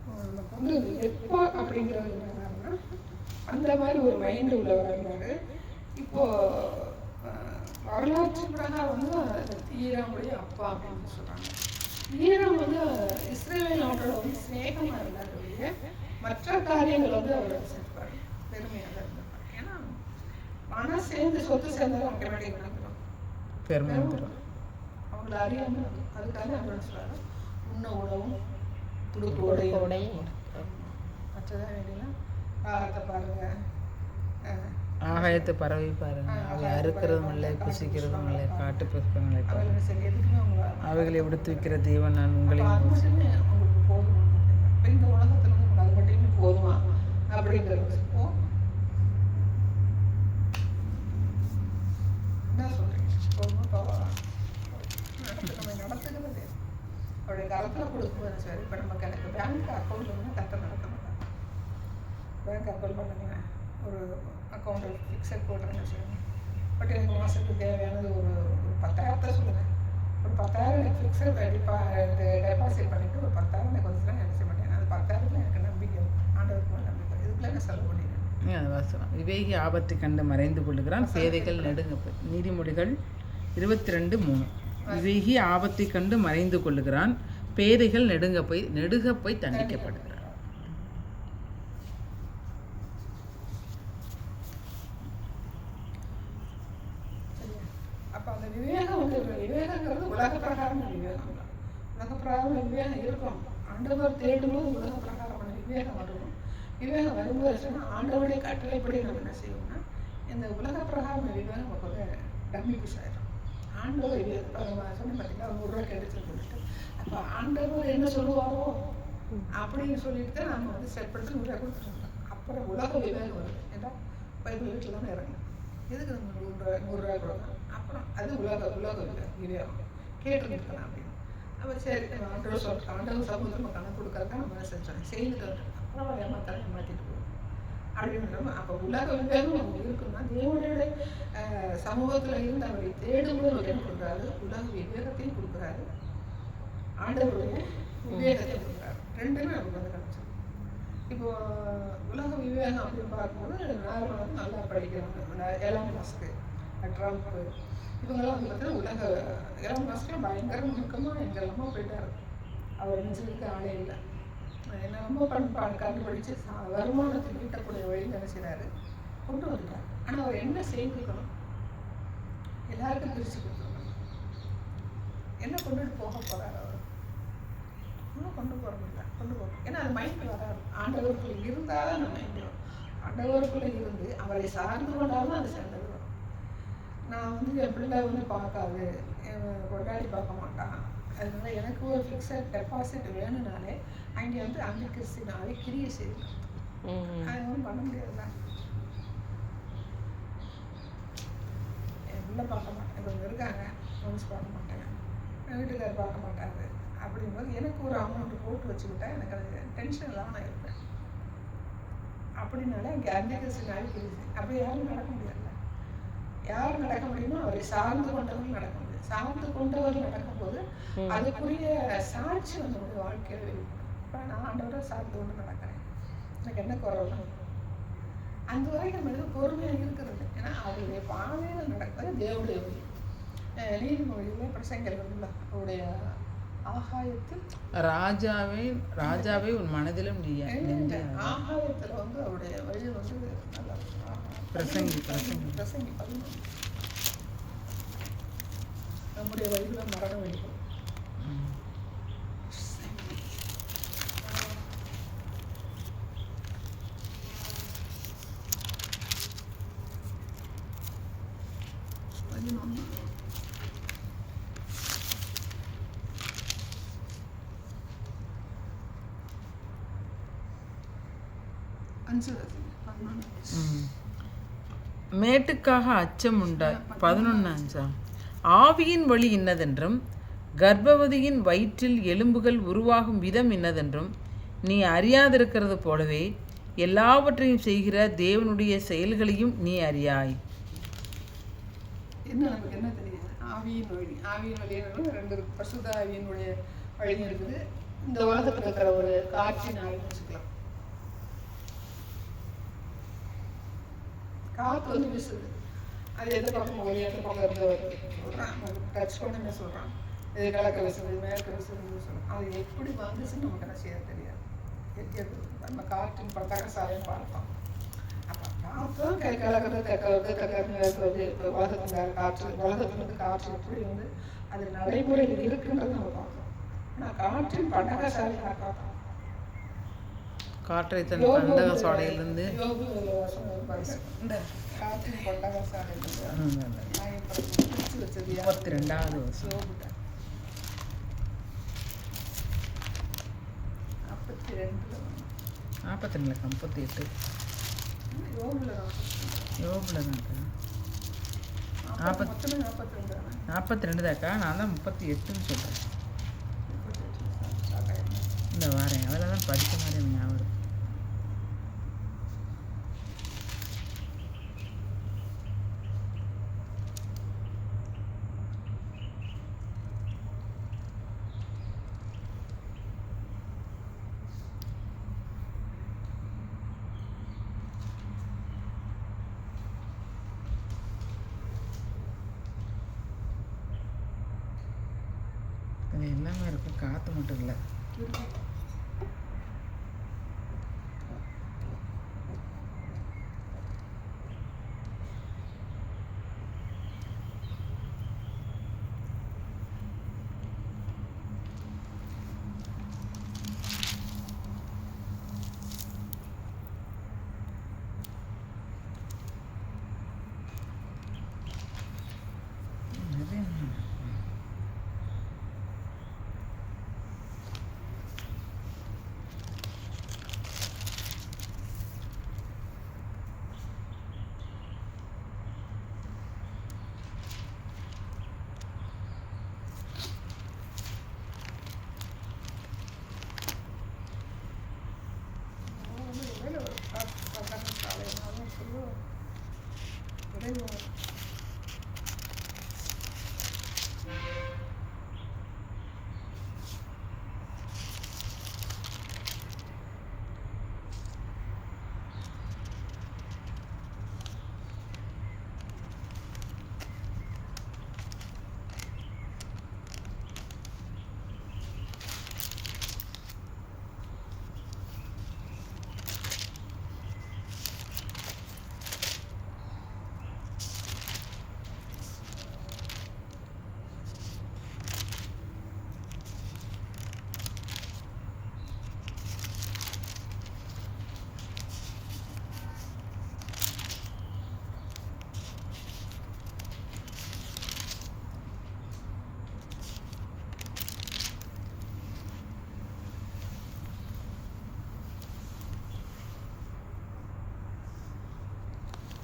நமக்கு வந்து எப்போ அப்படிங்கிறது என்னன்னா அந்த மாதிரி ஒரு மைண்டு உள்ளவர் இருந்தார். இப்போ வரலாற்று பிரகாரம் வந்து ஈராமுடைய அப்பா அப்படின்னு சொல்கிறாங்க. ஈராம் வந்து இஸ்ரேல் நாட்டோட வந்து ஸ்நேகமாக இருந்தார் ஒழிய மற்ற காரியங்கள் வந்து அவர் செஞ்சுப்பார், பெருமையாக இருந்தார். ஏன்னா பணம் சேர்ந்து சொத்து சேர்ந்தாலும் ஆட்டோமேட்டிக் நடந்துடும், பெருமை வந்துடும். அவங்கள அறியாமல் அதுக்காக அவர் சொல்கிறாரு உண்ண உணவும் துடுப்பு உடையும் மற்றதான் வேண்டியனா ஆகாரத்தை பாருங்க, ஆகாயத்து பறவை பாருங்க, அவை அறுக்கிறதும் இல்லை புசிக்கிறதும் இல்லை, காட்டு புஷ்பங்களை பாருங்க, சரி எதுக்குமே அவங்க அவைகளை விடுத்து வைக்கிற தெய்வம் நான் உங்களையும் அது மட்டுமே உங்களுக்கு போதுமா இப்போ இந்த உலகத்தில் வந்து அது மட்டுமே போதுமா அப்படிங்கிறது என்ன சொல்றீங்க? போதுமா நம்ம நடத்துக்கிறது அவருடைய காலத்தில் கொடுக்கும்போது சரி. இப்போ நமக்கு எனக்கு பேங்க் அக்கௌண்ட் வந்து கரெக்டாக நடக்க மாட்டாங்க. பேங்க் அக்கௌண்ட் பண்ணுங்க, ஒரு அக்கௌண்ட்டில் ஃபிக்ஸட் போடுறேன்னு வச்சுக்கோங்க. பட் எனக்கு மாதத்துக்கு தேவையானது ஒரு 10,000 சொல்லுங்கள். ஒரு 10,000 எனக்கு ஃபிக்ஸட் டெபாசிட் பண்ணிவிட்டு ஒரு 10,000 எனக்கு வந்துச்சுன்னா என்ன செய்ய மாட்டேன். அந்த 10,000 எனக்கு நம்பிக்கை, ஆண்டவருக்கு மேலே நம்பிக்கை, இதுக்குள்ளே நான் செலவு பண்ணிடுறேன். வாசனம். விவேகி ஆபத்தை கண்டு மறைந்து கொள்ளுகிறான், பேதைகள் நெடுங்க போய். நீதிமொழிகள் 22:3. விவேகி ஆபத்தை கண்டு மறைந்து கொள்ளுகிறான், பேதைகள் நெடுக போய் தண்டிக்கப்படுகிறார். அப்போ அந்த விவேகம் வந்து விவேகங்கிறது உலக பிரகாரமான விவேகம் தான். உலக பிரகாரம் விவேகம் இருக்கும். ஆண்டவர் தேடும்போது உலக பிரகாரமான விவேகம் வரணும். விவேகம் வரும்போது சொன்னால் ஆண்டவருடைய கட்டளைப்படி நம்ம என்ன செய்வோம்னா இந்த உலக பிரகாரமான விவேகம் நமக்கு டம்மி பீஸ் ஆயிடும். ஆண்டவர் சொன்ன பார்த்தீங்கன்னா 100 ரூபா கிடைச்சுன்னு சொல்லிட்டு அப்போ ஆண்டவர் என்ன சொல்லுவாரோ அப்படின்னு சொல்லிட்டு தான் நம்ம வந்து செட் பண்ணி 100 ரூபா கொடுத்துருந்தோம். அப்புறம் உலக விவேகம் வருது. ஏன்னா பைபிள் வீட்டில் தானே இறங்கும், எதுக்கு நம்ம 100 ரூபா கொடுக்கணும். அப்புறம் அது உலக விவேகம் கேட்டுருக்கலாம் அப்படின்னு. அப்போ சரி ஆண்டவர் சொல்கிறோம், ஆண்டவர் சமூகத்தில் நம்ம கணக்கு கொடுக்கறதுக்கு நம்ம செஞ்சோம், செய்துட்டு அப்புறம் ஏமாத்தாலும் ஏமாற்றிட்டு போவோம் அப்படின்றோம். அப்போ உலக விவேகம் நமக்கு இருக்குன்னா தேவனுடைய சமூகத்தில் இருந்து அவரை தேடும்போது அவர் என்ன பண்ணுறாரு, உலக விவேகத்தையும் கொடுக்குறாரு, ஆண்டவருடைய விவேகத்தையும் கொடுக்குறாரு. ரெண்டுமே நமக்கு வந்து கிடைச்சோம். இப்போ உலக விவேகம் அப்படின்னு பார்க்கும்போது நான் வந்து நல்லா படிக்கிறவங்க எலான் மஸ்க், ட்ரம்ப், இவங்கெல்லாம் வந்து பார்த்தீங்கன்னா உலக எலான் மஸ்க்கு பயங்கர நுணுக்கமாக எங்கெல்லாமோ போயிட்டார். அவர் நெஞ்சுக்கு ஆளே இல்லை, என்ன ரொம்ப கண்டுபிடிச்சு வருமானத்தை ஈட்டக்கூடிய வழி நினைச்சாரு, கொண்டு வந்துட்டார். ஆனால் அவர் என்ன செய்திருக்கணும், எல்லாருக்கும் பிரித்து கொடுத்துருக்கணும். என்ன கொண்டுட்டு போக போகிறார் அவர், இன்னும் கொண்டு போகிறதில்ல, கொண்டு போகணும். ஏன்னா அது மைண்ட் வராது. ஆண்டவருக்குள்ளே இருந்தால் தான் நம்ம மைண்ட் வரும். ஆண்டவருக்குள்ளே இருந்து அவரை சார்ந்து கொண்டாலும் அது சேர்ந்தது வரும். நான் வந்து என் பிள்ளை வந்து பார்க்காது, கொண்டாடி பார்க்க மாட்டான், அதனால எனக்கு ஒரு ஃபிக்ஸட் டெபாசிட் வேணும்னாலே அங்கே வந்து அந்த கிறிஸ்டினாவே கிரியை செய்யலாம். அது ஒன்றும் பண்ண முடியாதுல்ல. என் பிள்ளை பார்க்க மாட்டேன், இவங்க இருக்காங்க, ஒன்ஸ் பார்க்க மாட்டேன், என் வீட்டுக்காரர் பார்க்க மாட்டாரு அப்படிங்கும்போது எனக்கு ஒரு அமௌண்ட் போட்டு வச்சுக்கிட்டா எனக்கு அது டென்ஷன் தான் நான் இருப்பேன். அப்படின்னால இங்கே அந்த கிறிஸ்டினாவே கிரியை செய்யும். அப்படி யாரும் நடக்க முடியாதுல்ல. யார் நடக்க முடியுமோ அவரை சார்ந்து கொண்டவர்கள் நடக்க முடியும். சார்ந்து கொண்டவர்கள் நடக்கும்போது அதுக்குரிய சாட்சி நம்மளுடைய வாழ்க்கையில் வெளிப்படும். இப்போ நான் ஆண்டவரை சார்ந்து கொண்டு நடக்கிறேன், எனக்கு என்ன குறவு, அந்த வரைக்கும் நம்ம எதுவும் பொறுமையாக இருக்கிறது. ஏன்னா அவருடைய பாதையில் நடக்கிறது தேவனுடைய வழி. நீதிமொழியில் பிரசங்கல் வந்து அவருடைய ஆகாயத்தில் ராஜாவே உன் மனதிலும் நீ ஆகாயத்தில் வந்து அவருடைய வழி வந்து நல்லா பிரசங்கி 11 நம்முடைய வழிகளை மரண வழிகள். 11. 5 11. மேட்டுக்காக அச்சம் உண்டாய் 11 ஆவியின் வழி இன்னதென்றும் கர்ப்பவதியின் வயிற்றில் எலும்புகள் உருவாகும் விதம் இன்னதென்றும் நீ அறியாதிருக்கிறது போலவே எல்லாவற்றையும் செய்கிற தேவனுடைய செயல்களையும் நீ அறியாய். என்ன நமக்கு என்ன தெரியுது? ஆவியின் வழி. ஆவியின் வழின்னு 2 இருக்கு. பரிசுத்த ஆவியினுடைய வழி இருக்குது. இந்த உலகத்தில் இருக்கிற ஒரு காற்றின் ஆவின்னு வச்சுக்கலாம். காற்று வந்து வீசுது. அது எந்த பக்கம் ஒரு எந்த பக்கம் இருந்து வருது சொல்கிறான். டச் பண்ண சொல்கிறான். இது கிழக்க வீசுது, மேற்கு வீசுதுன்னு சொல்கிறான். அது எப்படி வந்துச்சுன்னு நமக்கு என்ன செய்ய தெரியாது. நம்ம காற்றின் பட்டாக சாயம் பார்ப்போம். அப்போ காற்றும் கிழக்கிறது தெற்கிறது தெற்கிறது மேற்கிறது உலகத்தில் காற்று உலகத்துலேருந்து காற்று எப்படி வந்து அது நடைமுறையில் இருக்குன்றது நம்ம பார்த்தோம். ஆனால் காற்றின் பட்டாக சாயம் பார்த்தோம். காற்றை தன் பண்டக சாலையிலிருந்து காற்றின் பட்டாக சாலையிலிருந்து வச்சது 32வது வருஷம் 42 38 யோபுல தான்க்கா 42 தாக்கா. நான் தான் 38ன்னு சொல்கிறேன். இந்த வாரேன் அதில் தான் படித்த மாதிரி எனக்கு ஞாபகம். அது எல்லாமே இருக்கும், காற்று மட்டும் இல்லை.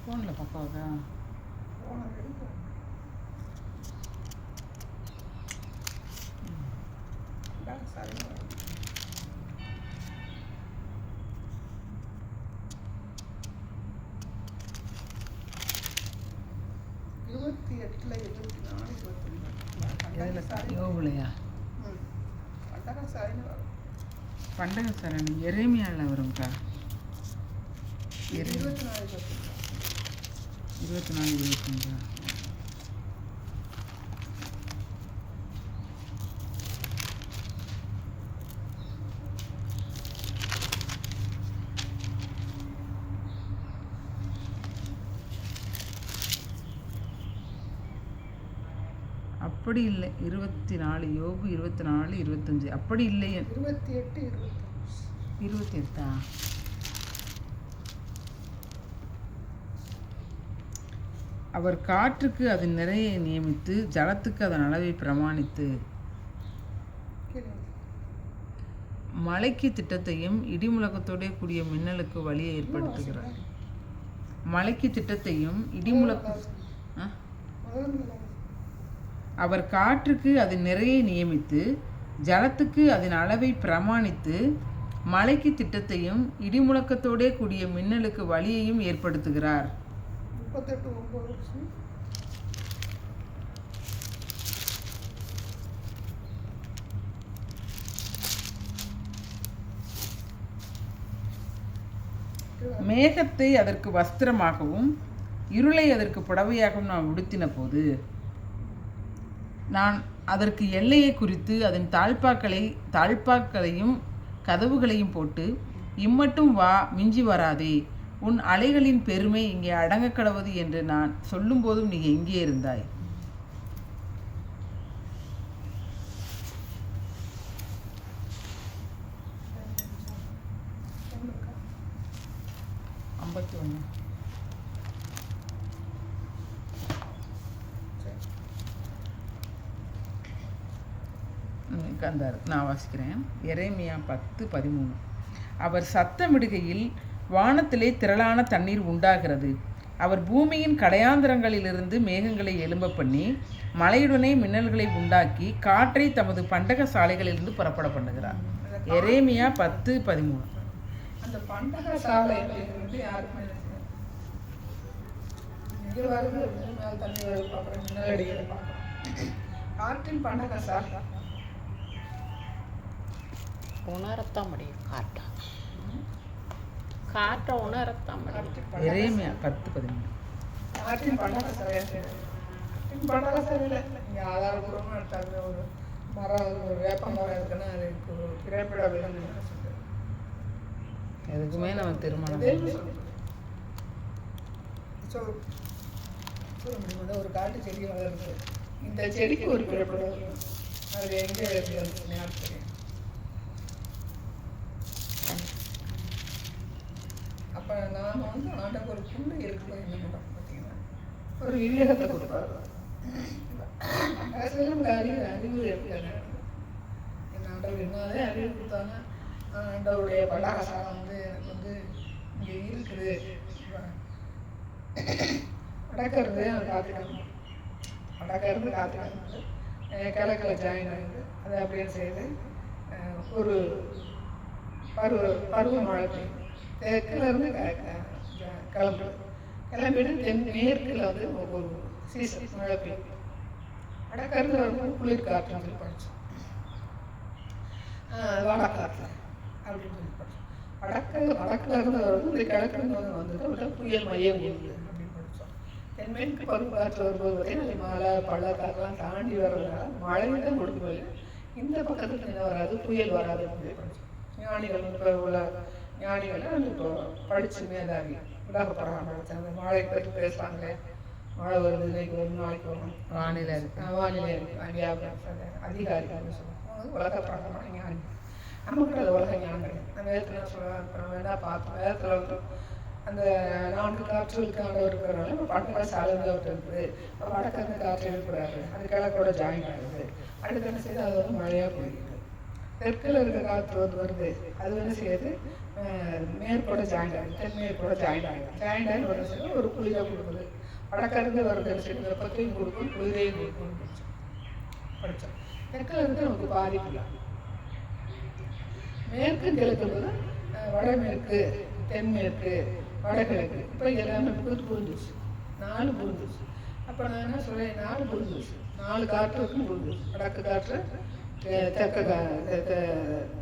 ஃபோனில் பாப்பாவுக்கா யோபுலையா பண்டக சாரணி எரேமியாவில் வரும்க்கா. 24 25 அப்படி இல்லை. 24 யோபு 24 25 அப்படி இல்லையே. 28 அவர் காற்றுக்கு அதன் நிறையை நியமித்து ஜலத்துக்கு அதன் அளவை பிரமாணித்து மழைக்கு திட்டத்தையும் இடிமுழக்கத்தோடே கூடிய மின்னலுக்கு வழியை ஏற்படுத்துகிறார். மழைக்கு திட்டத்தையும் அவர் காற்றுக்கு அதன் நிறையை நியமித்து ஜலத்துக்கு அதன் அளவை பிரமாணித்து மழைக்கு திட்டத்தையும் இடிமுழக்கத்தோடே கூடிய மின்னலுக்கு வழியையும் ஏற்படுத்துகிறார். 38:9 மேகத்தை அதற்கு வஸ்திரமாகவும் இருளை அதற்கு புடவையாகவும் நான் உடுத்தின போது நான் அதற்கு எல்லையை குறித்து அதன் தாழ்பாக்களையும் கதவுகளையும் போட்டு இம்மட்டும் வா, மிஞ்சி வராதே, உன் அலைகளின் பெருமை இங்கே அடங்க கடவது என்று நான் சொல்லும்போதும் நீ எங்கே இருந்தாய்? நான் வாசிக்கிறேன். எரேமியா 10:13. அவர் சத்தமிடுகையில் வானத்திலே திரளான தண்ணீர் உண்டாகிறது. அவர் பூமியின் கடையாந்திரங்களிலிருந்து மேகங்களை எழும்ப பண்ணி மழையுடனே மின்னல்களை உண்டாக்கி காற்றை தமது பண்டக சாலைகளிலிருந்து புறப்பட பண்ணுகிறார். எரேமியா 10:13. அந்த பண்டக சாலை யாருக்குமே இங்கே வருது, தண்ணி பார்க்குறேன், மின்னல் அடிக்கிற பார்க்குறேன். காற்றின் பண்டக சாலை உணரத்தான் முடியும். காற்றை உணரத்தான் முடியும். எரேமியா 10:13. காற்றின் பண்டக சாலை. காற்றின் பண்டக சாலையில் இங்கே ஆதாரபூர்வமாக எடுத்தாங்க. ஒரு மரம், ஒரு வேப்ப மரம் இருக்குன்னா அதுக்கு ஒரு திரைப்பட விலங்கு சொல்லிட்டு எதுக்குமே நம்ம திருமணம் சொல்ல முடியும். ஒரு காட்டு செடி வளருது, இந்த செடிக்கு ஒரு திரைப்பட அது எங்கே இருக்குது ஞாபகம். அப்போ நாம் ஆண்டவர் ஒரு புண்ணு இருக்குது என்ன பண்ணுறோம் பார்த்தீங்கன்னா, ஒரு விவேகத்தை கொடுப்பாரு. அறிவு எப்படி என்ன ஆண்டவர் என்னதே அறிவு கொடுத்தாங்க. ஆண்டவருடைய பண்டாகசாலம் எனக்கு இங்கே இருக்குது. வடக்கிறது காத்துக்கணும், வடக்கிறது காத்துக்கணும். கிழக்கில் ஜாயின் ஆகுது. அதை அப்படியே செய்து ஒரு பருவமழை பெய்யும். தெற்குலேருந்து கிளம்பிட்டு மேற்கில் ஒரு சீசன் மழை பெய்யும். வடக்கருந்து வரும்போது குளிர் காற்றுன்னு சொல்லி படித்தோம். வடக்காற்று அப்படின்னு சொல்லி படித்தோம். வடக்குல இருந்து வரும்போது இந்த கிழக்கிலிருந்து வந்தது புயல் மையம் இருக்குது அப்படின்னு படித்தோம். தென்மேற்கு பருவக்காற்று வரும்போது பார்த்தீங்கன்னா மழை பள்ளத்தாக்கெல்லாம் தாண்டி வர்றதுனால மழையும் தான் கொடுக்கும்போது இந்த பக்கத்துக்கு என்ன வராது, புயல் வராது அப்படின்னு படித்தோம். ஞானிகள் இப்போ உள்ள ஞானிகள் இப்போ படித்து மேதாவி உலக பரவாயில்ல படித்தாங்க. மழை பற்றி பேசுகிறாங்களே, மழை வருது, இன்னைக்கு ஒரு நாளைக்கு வரும், வானிலை இருக்குது, அதிகாரிகள் சொல்லுவாங்க. உலக பரவாயில்ல ஞானி. நமக்கு அது உலக ஞானம் கிடையாது. நம்ம வேதத்தில் சொல்லுவாங்க. இப்போ நம்ம என்ன பார்த்தோம், வேதத்தில் அந்த 4 காற்றுகளுக்கு ஆண்டவர் இருக்கிறனால இப்போ பண்டக சாலையில் இருக்குது. இப்போ வடக்கிருந்து காற்று இருக்கிறாரு, அது கிழக்கோட ஜாயின் ஆகுது. அடுத்து என்ன செய்யுது, அது மழையாக போயிடுது. தெற்கில் இருக்கிற காற்று வருது, அது என்ன செய்யுது, மேற்கோட ஜாயின் ஆகுது, தென்மேற்கோட ஜாயின் ஆகுது. ஜாயின் ஆகி ஒரு செய்ய ஒரு குளிராக கொடுக்குது. வடக்கிருந்து வருது சரி, வெப்பத்தையும் கொடுக்கும், குளிரையும் கொடுக்கும்னு படித்தோம். தெற்கில் இருந்து நமக்கு பாதிப்பு இல்லை. மேற்கு கிழக்கு வடமேற்கு, தென்மேற்கு, வடகிழக்கு. இப்போ எல்லாமே புரிஞ்சிச்சு, 4 புரிஞ்சிச்சு. அப்போ நான் என்ன சொல்கிறேன், 4 புரிஞ்சிச்சு, 4 காற்றுக்கும் புரிஞ்சிச்சு. வடக்கு காற்று, தெற்கு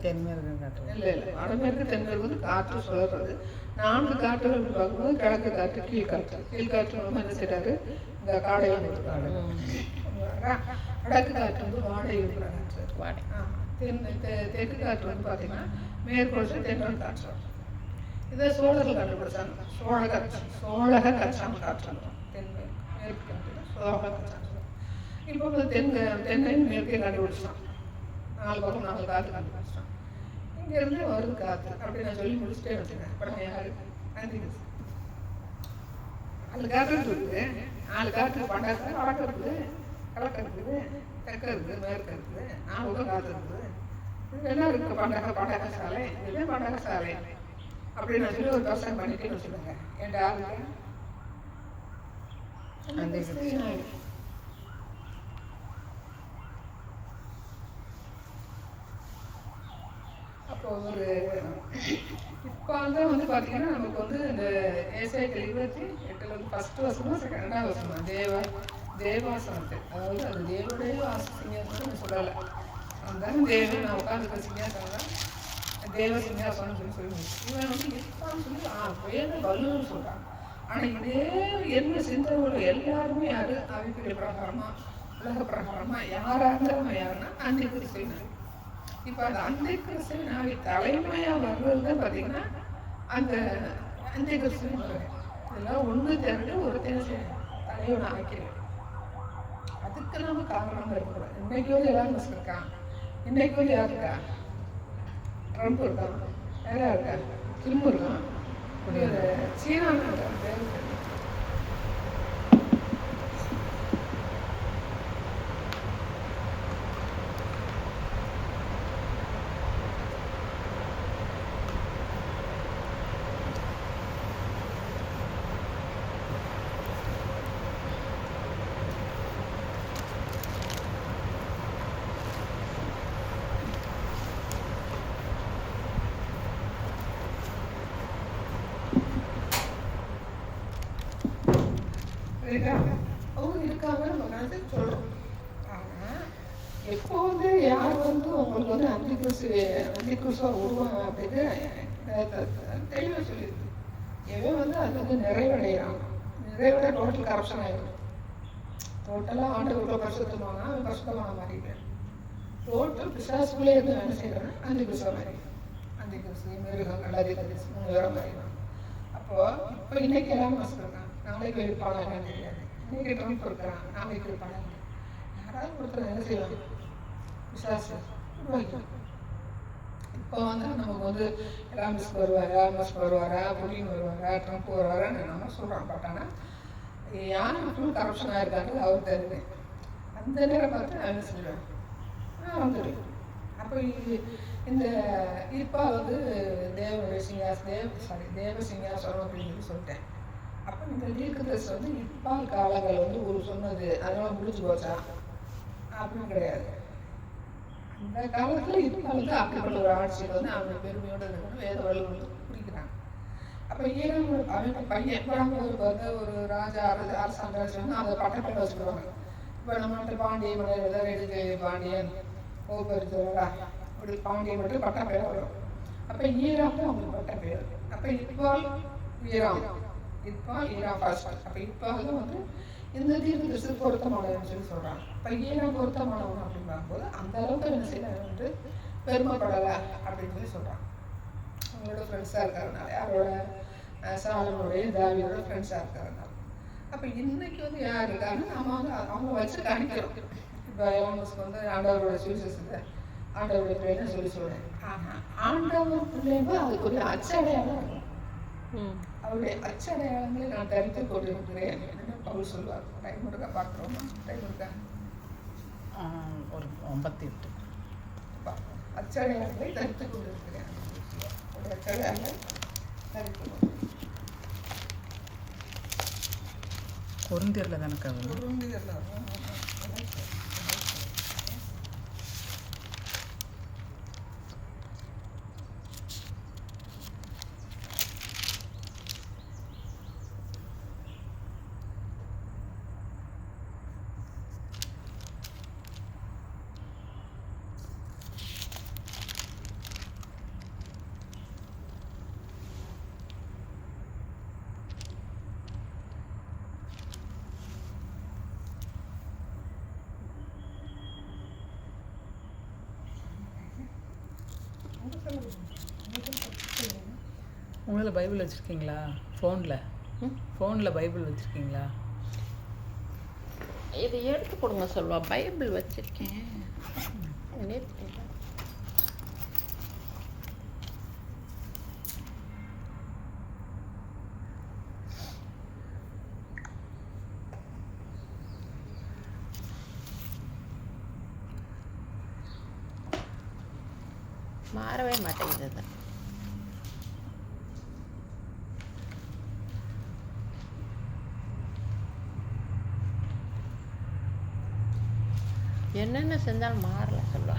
தென்மேற்கு காற்று இல்லை வடமேற்கு தென்மேற்கு காற்று சொல்கிறது. 4 காற்றுகள் பார்க்கும்போது கிழக்கு காற்று, கீழ்காற்று. கீழ்காற்று நம்ம என்ன செய்யறாரு, இந்த காடை காடு. வடக்கு காற்று வாடகை இருக்கிற காற்று. தெற்கு காற்று பார்த்தீங்கன்னா மேற்கொண்டு தென்றல் காற்று. இதை சோழர்கள் கண்டுபிடிச்சாங்க. சோழக கச்சாம காற்று. தென்மேற்கு மேற்கு காற்று சோழக கச்சாம. இப்போ தென்னை மேற்கே கண்டுபிடிச்சான். 4 பக்கம் 4 காற்று கண்டுபிடிச்சான். இங்கேருந்து வருது காற்று அப்படின்னு நான் சொல்லி முடிச்சுட்டே வச்சுருக்கேன். படம் யாரு அந்த காற்று இருக்குது. 4 காற்று பண்டாக்க வடக்கு இருக்குது, கிழக்கு இருக்குது, தெற்கு இருக்குது, மேற்கு இருக்குது, 4 காற்று இருக்குது. இதெல்லாம் இருக்கு பண்டக சாலை. இதுதான் பண்டக சாலை அப்படின்னு சொல்லி ஒரு யோசனை பண்ணிட்டு வச்சுக்கோங்க. என் ஆளுங்க அந்த அப்போ ஒரு இப்போ வந்து பார்த்தீங்கன்னா நமக்கு வந்து இந்த ஏசாய்கள் 28 வந்து ஃபர்ஸ்ட் வருஷமா 2வது வருஷமா தேவாசனத்தை, அதாவது அது தேவனுடைய சிங்காசனம் சொல்லலை, அதுதான் தேவன் நான் உட்காந்துருக்க சிங்காசனம் தான் தேவ சிங்காசனம் சொல்லி இவன் வந்து இருப்பான்னு சொல்லி வேறு வல்லுன்னு சொல்கிறான். ஆனால் இதே என்ன சிந்தனை எல்லாருமே யாரு அவிக்குரிய பிரகாரமா உலக பிரகாரமா யாராக இருந்தாலும் யாருன்னா அந்த கிறிஸ்துவ. இப்போ அந்த அந்த கிறிஸ்துவ தலைமையாக வர்றது தான் பார்த்தீங்கன்னா அந்த அந்த கிறிஸ்துவ இதெல்லாம் ஒன்று திரண்டு ஒரு தலைவனை ஆக்கிறேன். அதுக்கு நம்ம காரணம் இருக்கக்கூடாது. இன்னைக்கு வந்து எல்லாரும் இருக்கான், இன்னைக்கு வந்து யார் இருக்கா? ட்ரம்ப் இருக்கான், யாரா இருக்கா? கிம் இருக்கான், சீனா இருக்கான். அவங்க இருக்காங்க நம்ம கணக்கு சொல்கிறோம். ஆனால் எப்போ வந்து யார் வந்து உங்களுக்கு வந்து அந்திகிறிஸ்துவ உருவாங்க அப்படின்னு தெளிவாக சொல்லியிருக்கு. எவன் வந்து அது வந்து நிறைவடைகிறான், நிறைவடை டோட்டல் கரப்ஷன் ஆகிடும். டோட்டலாக ஆண்டவர்களை பரிசுத்தமானா அவன் பரிசுத்தமான மாறிடுவேன். டோட்டல் பிசாசுக்குள்ளே இருந்து என்ன செய்யறாங்க? அந்திகிறிஸ்துவ மாதிரி அந்திகிறிஸ்து மிருகங்கள் அதிகரிச்சு 3 பேரை மாறிடுவான். அப்போது இப்போ இன்னைக்கு எல்லாரும் வசதிருக்கான், நாளைக்கு இருப்பாங்க தெரியாது. இன்னைக்கு ட்ரம்ப் இருக்கிறான், நாளைக்கு இருப்பாங்க. யாராவது ஒருத்தர் என்ன செய்வாங்க? விசாசு இப்போ வந்து நமக்கு வந்து ராமஸ்க்கு வருவாரா, புட்டின் வருவாரா, ட்ரம்ப் வருவாரான்னு நம்ம சொல்கிறோம். பட் ஆனால் யார் மக்களும் கரப்ஷனாக இருக்காங்க அவர் தெரியுது. அந்த நேரம் பார்த்து நான் என்ன சொல்லுவேன்? வந்துடுவேன். அப்போ இந்த இருப்பா வந்து தேவ சிங்காசனம் அப்படின்னு சொல்லிட்டேன். அப்போ இந்த தீர்க்கதரிசி வந்து இப்பால் காலங்கள் வந்து ஒரு சொன்னது அதனால முடிஞ்சு போச்சா அப்படின்னு கிடையாது. அந்த காலத்தில் இப்பால் வந்து அப்படிப்பட்ட ஒரு ஆட்சியில் வந்து அவங்க பெருமையோடு இருக்கணும் வேத வலுவல் பிடிக்கிறாங்க. அப்போ அவன் பையன் வந்து ஒரு ராஜா அரசாங்க வந்து அதை பட்டப்பட்ட வச்சுக்கிடுவாங்க. இப்போ நம்மகிட்ட பாண்டிய மன்னர் எடுத்து பாண்டியன் ஓபரிச்சவரா அப்படி பாண்டியன் மட்டும் பட்ட பெயர் வரும். அப்போ ஈராம் தான் அவங்களுக்கு பட்ட பெயர். அப்போ இப்பால் ஈராம் ஃபர்ஸ்ட். அப்போ இப்பால் வந்து இந்த தீர்க்கதரிசி பொருத்தமானவன்னு சொல்லி சொல்கிறாங்க. இப்போ ஈரான் பொருத்தமானவன் அப்படின்னு பார்க்கும்போது அந்த அளவுக்கு என்ன செய்யலாம் வந்து பெருமைப்படலை அப்படின்னு சொல்லி சொல்கிறாங்க. அவங்களோட ஃப்ரெண்ட்ஸாக இருக்கிறதுனால, அவரோட சாலமோடைய தாவியோட ஃப்ரெண்ட்ஸாக இருக்கிறதுனால. அப்போ இன்னைக்கு வந்து யார் இருக்காங்கன்னா நம்ம வந்து அவங்க வச்சு கணிக்கிறோம். இப்போ எவனுக்கு வந்து ஆண்டவரோட சுவிசேஷத்தை ஆண்டவருடைய பிள்ளைன்னு சொல்லி சொல்கிறேன். ஆனால் ஆண்டவர் பிள்ளைங்க அதுக்குரிய அச்சடையாளம் இருக்கும். அவருடைய அச்சடையாளங்களை நான் தரித்து கொண்டிருக்கிறேன் என்று பவுல் சொல்வார். டைம் இருக்கா பார்க்குறோமா? டைம் இருக்கா? ஒரு 58. அச்சடையாளங்களை தரித்து கொண்டிருக்கிறேன். அச்சடையாளங்களை தரித்து கொண்டு கொரிந்தியர்ல தானே கவலை? கொரிந்தியர்ல உங்களில் பைபிள் வச்சுருக்கீங்களா? ஃபோனில் பைபிள் வச்சுருக்கீங்களா? இதை எடுத்து கொடுங்க சொல்வா. பைபிள் வச்சுருக்கேன். மாறவே மாட்டேங்குது அது. என்னென்ன செஞ்சாலும் மாறல சொல்லுவா.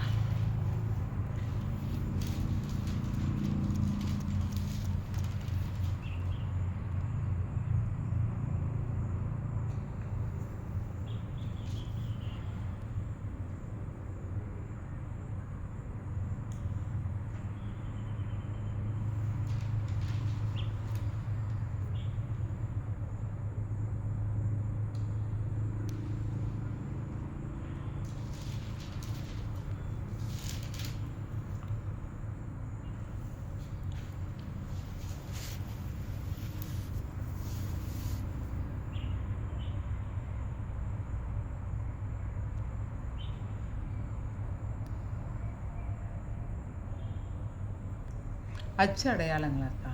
அச்சு அடையாளங்களா இருக்கா?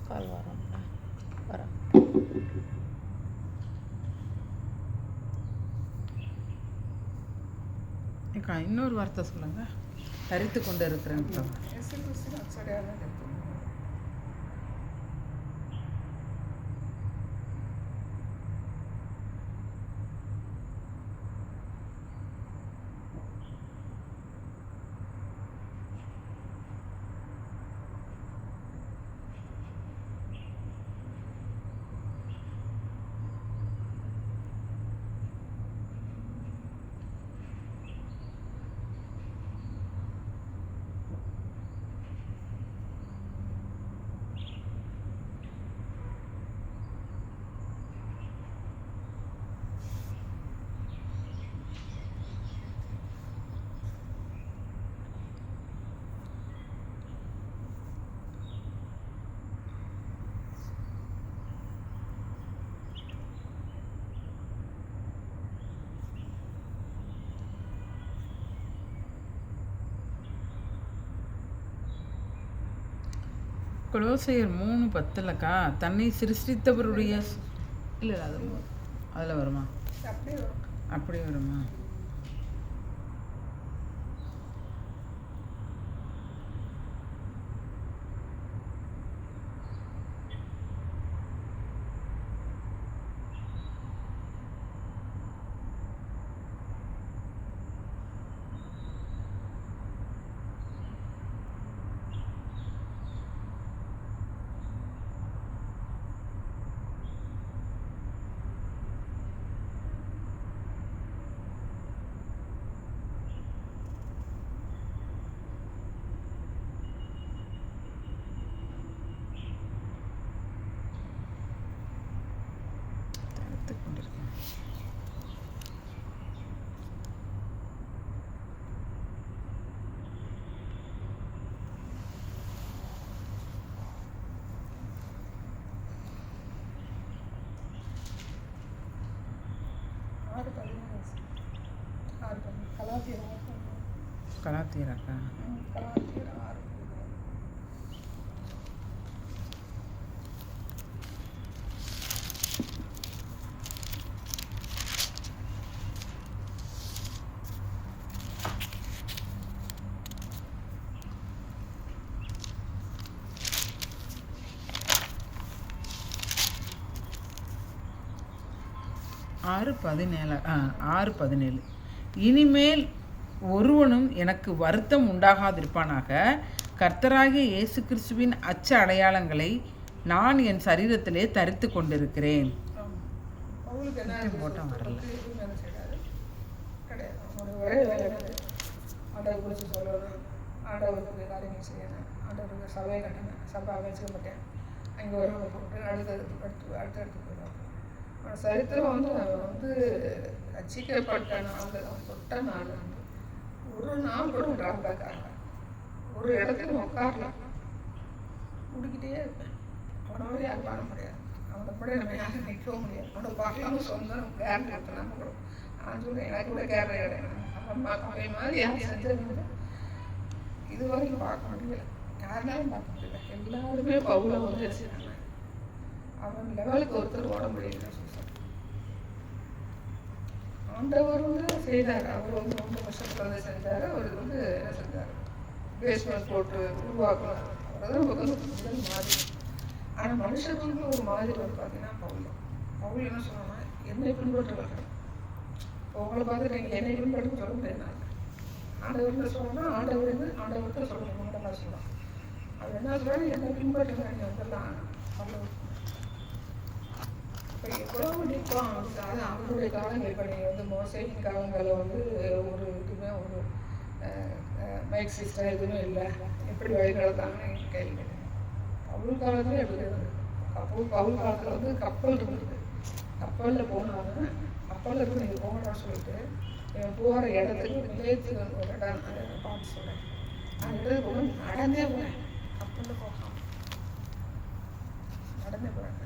கால் வரோம்ல வரோம். ஏக்கா இன்னொரு வார்த்தை சொல்லுங்க. தரித்து கொண்டு இருக்கிறேன்னு. இயேசு கிறிஸ்துவின் அச்சடையாளங்கள் எடுத்துக்கொண்டு கொலோசையர் 3:10 தன்னை சிருஷ்டித்தவருடைய இல்லை அது அதில் வருமா? அப்படியே வரும். அப்படி வருமா? தரித்து கொண்டிருக்கேன். கலாத்தியராக்கா? கலாத்தியர் 6:13. ஆறு 17 இனிமேல் ஒருவனும் எனக்கு வருத்தம் உண்டாகாதிருப்பானாக. கர்த்தராகிய இயேசு கிறிஸ்துவின் அச்ச அடையாளங்களை நான் என் சரீரத்திலே தரித்து கொண்டிருக்கிறேன். அவங்களுக்கு என்ன போட்டால் வரல. எதுவும் வேலை செய்யாது கிடையாது. அவங்களோட ஒரே வேலை என்னது? அதை குறித்து சொல்லணும், ஆண்டவருடைய காரியங்கள் செய்யணும், ஆண்டவருக்கு சபையை கட்டணும், சபை வச்சுக்க மாட்டேன், அங்கே ஒரு போட்டு அடுத்தடுத்து போயிடுவாங்க. அவன் சரித்திரம் வந்து அவன் வந்து ரசிக்கப்பட்ட நாள் அவன் தொட்ட நாள் வந்து ஒரு நாள் கூட ட்ராபேக்காக ஒரு இடத்துல உட்காரலாம், முடிக்கிட்டே இருப்பேன். அவனோட யாரும் பண்ண முடியாது, அவனை கூட நம்ம யாரும் நிற்கவும் முடியாது. அவனை பார்க்கலாம சொந்தம் கேர் எடுத்தனாம கூட நான் சொல்லுவேன், எனக்கு கூட கேர் அவன் மாதிரி யாரும் செஞ்சது இது வரைக்கும் பார்க்க முடியல, யாருனாலும் பார்க்க முடியல. எல்லாருமே பவுல வந்து வச்சுருக்காங்க, அவன் லெவலுக்கு ஒருத்தர் ஓட முடியல. ஆண்டவர் வந்து செய்தார், அவர் வந்து ரொம்ப கஷ்டத்தில் வந்து செஞ்சார். அவர் வந்து என்ன செஞ்சார், பேஸ்மெண்ட் போட்டு உருவாக்கணும், அவர் தான் முதல் மாதிரி. ஆனால் மனுஷர்களுக்கு ஒரு மாதிரி வந்து பார்த்தீங்கன்னா பவுல் என்ன சொன்னா, என்னை பின்பற்றுவார்கள். உங்களை பார்த்து நீங்கள் என்னை பின்பற்றுன்னு சொல்ல முடியாது. ஆண்டவர்கிட்ட சொல்லணும்னா ஆண்டவர்கிட்ட சொல்லணும், நல்லா சொல்லலாம். அவர் என்ன சொல்றாரு, என்னை பின்பற்றுங்க, நீங்கள் வந்துடலாம். அவ்வளோ இப்போ எவ்வளவு நிற்பான் அது அவருடைய காலங்கள். இப்போ நீங்கள் வந்து மோசையின் காலங்களில் வந்து ஒரு இதுவுமே ஒரு மைக் சிஸ்டம் எதுவுமே இல்லை, எப்படி வழி நடத்தாங்கன்னு கேள்வி. பவுல் காலத்தில் எப்படி இருந்தது, பவுல் காலத்தில் வந்து கப்பல் இருந்தது, கப்பலில் போனாங்க, கப்பலில் இருந்து நீங்கள் போகணும்னு சொல்லிட்டு போகிற இடத்துக்கு நிலையத்துக்கு ஒரு இடம் பார்த்து சொல்கிறேன், அந்த இடத்துக்கு போக நடந்தே போகிறேன், கப்பலில் போகாமல் நடந்தே போகிறேன்.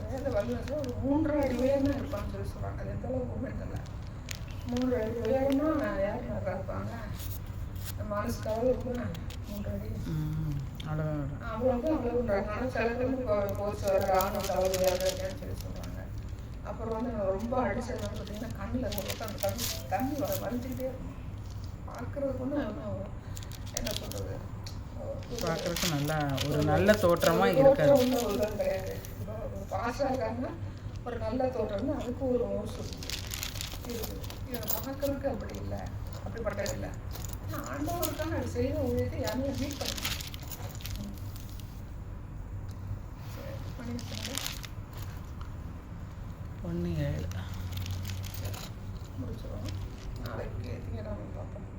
வேலை வல்லுநர் ஒரு 3 அடி உயரம் தான் இருப்பான்னு சொல்லி சொல்கிறாங்க. அது எந்த அளவுக்கு உண்மை தெரியல. 3 அடி உயரம்னா யார் நல்லா இருப்பாங்க, மனசுக்காக இருக்குன்னா 3 அடி அவ்வளோதான் அவ்வளோன்றாங்க. ஆனால் சில பேருக்கு போச்சு வர ஆணும் தவறு இருக்கேன்னு சொல்லி சொல்கிறாங்க. அப்புறம் வந்து ரொம்ப அடிச்சதுன்னு பார்த்தீங்கன்னா கண்ணில் அந்த தண்ணி வர வலிஞ்சிக்கிட்டே இருக்கும். பார்க்குறதுக்கு ஒன்று என்ன சொல்கிறது, பார்க்குறதுக்கு நல்லா ஒரு நல்ல தோற்றமாக இருக்காது. ஒன்றும் கிடையாது. ஒரு பாஸாக இருக்காங்கன்னா ஒரு நல்ல தோற்றம்னா அதுக்கு ஒரு இருக்குது. இவனை பார்க்கறதுக்கு அப்படி இல்லை, அப்படிப்பட்டது இல்லை. ஆனால் ஆண்டவருக்கான அது செய்த ஊழியத்தை யாருமே மீட் பண்ண முடிச்சிடும். நாளைக்கு திங்கக்கிழமை பார்ப்போம்.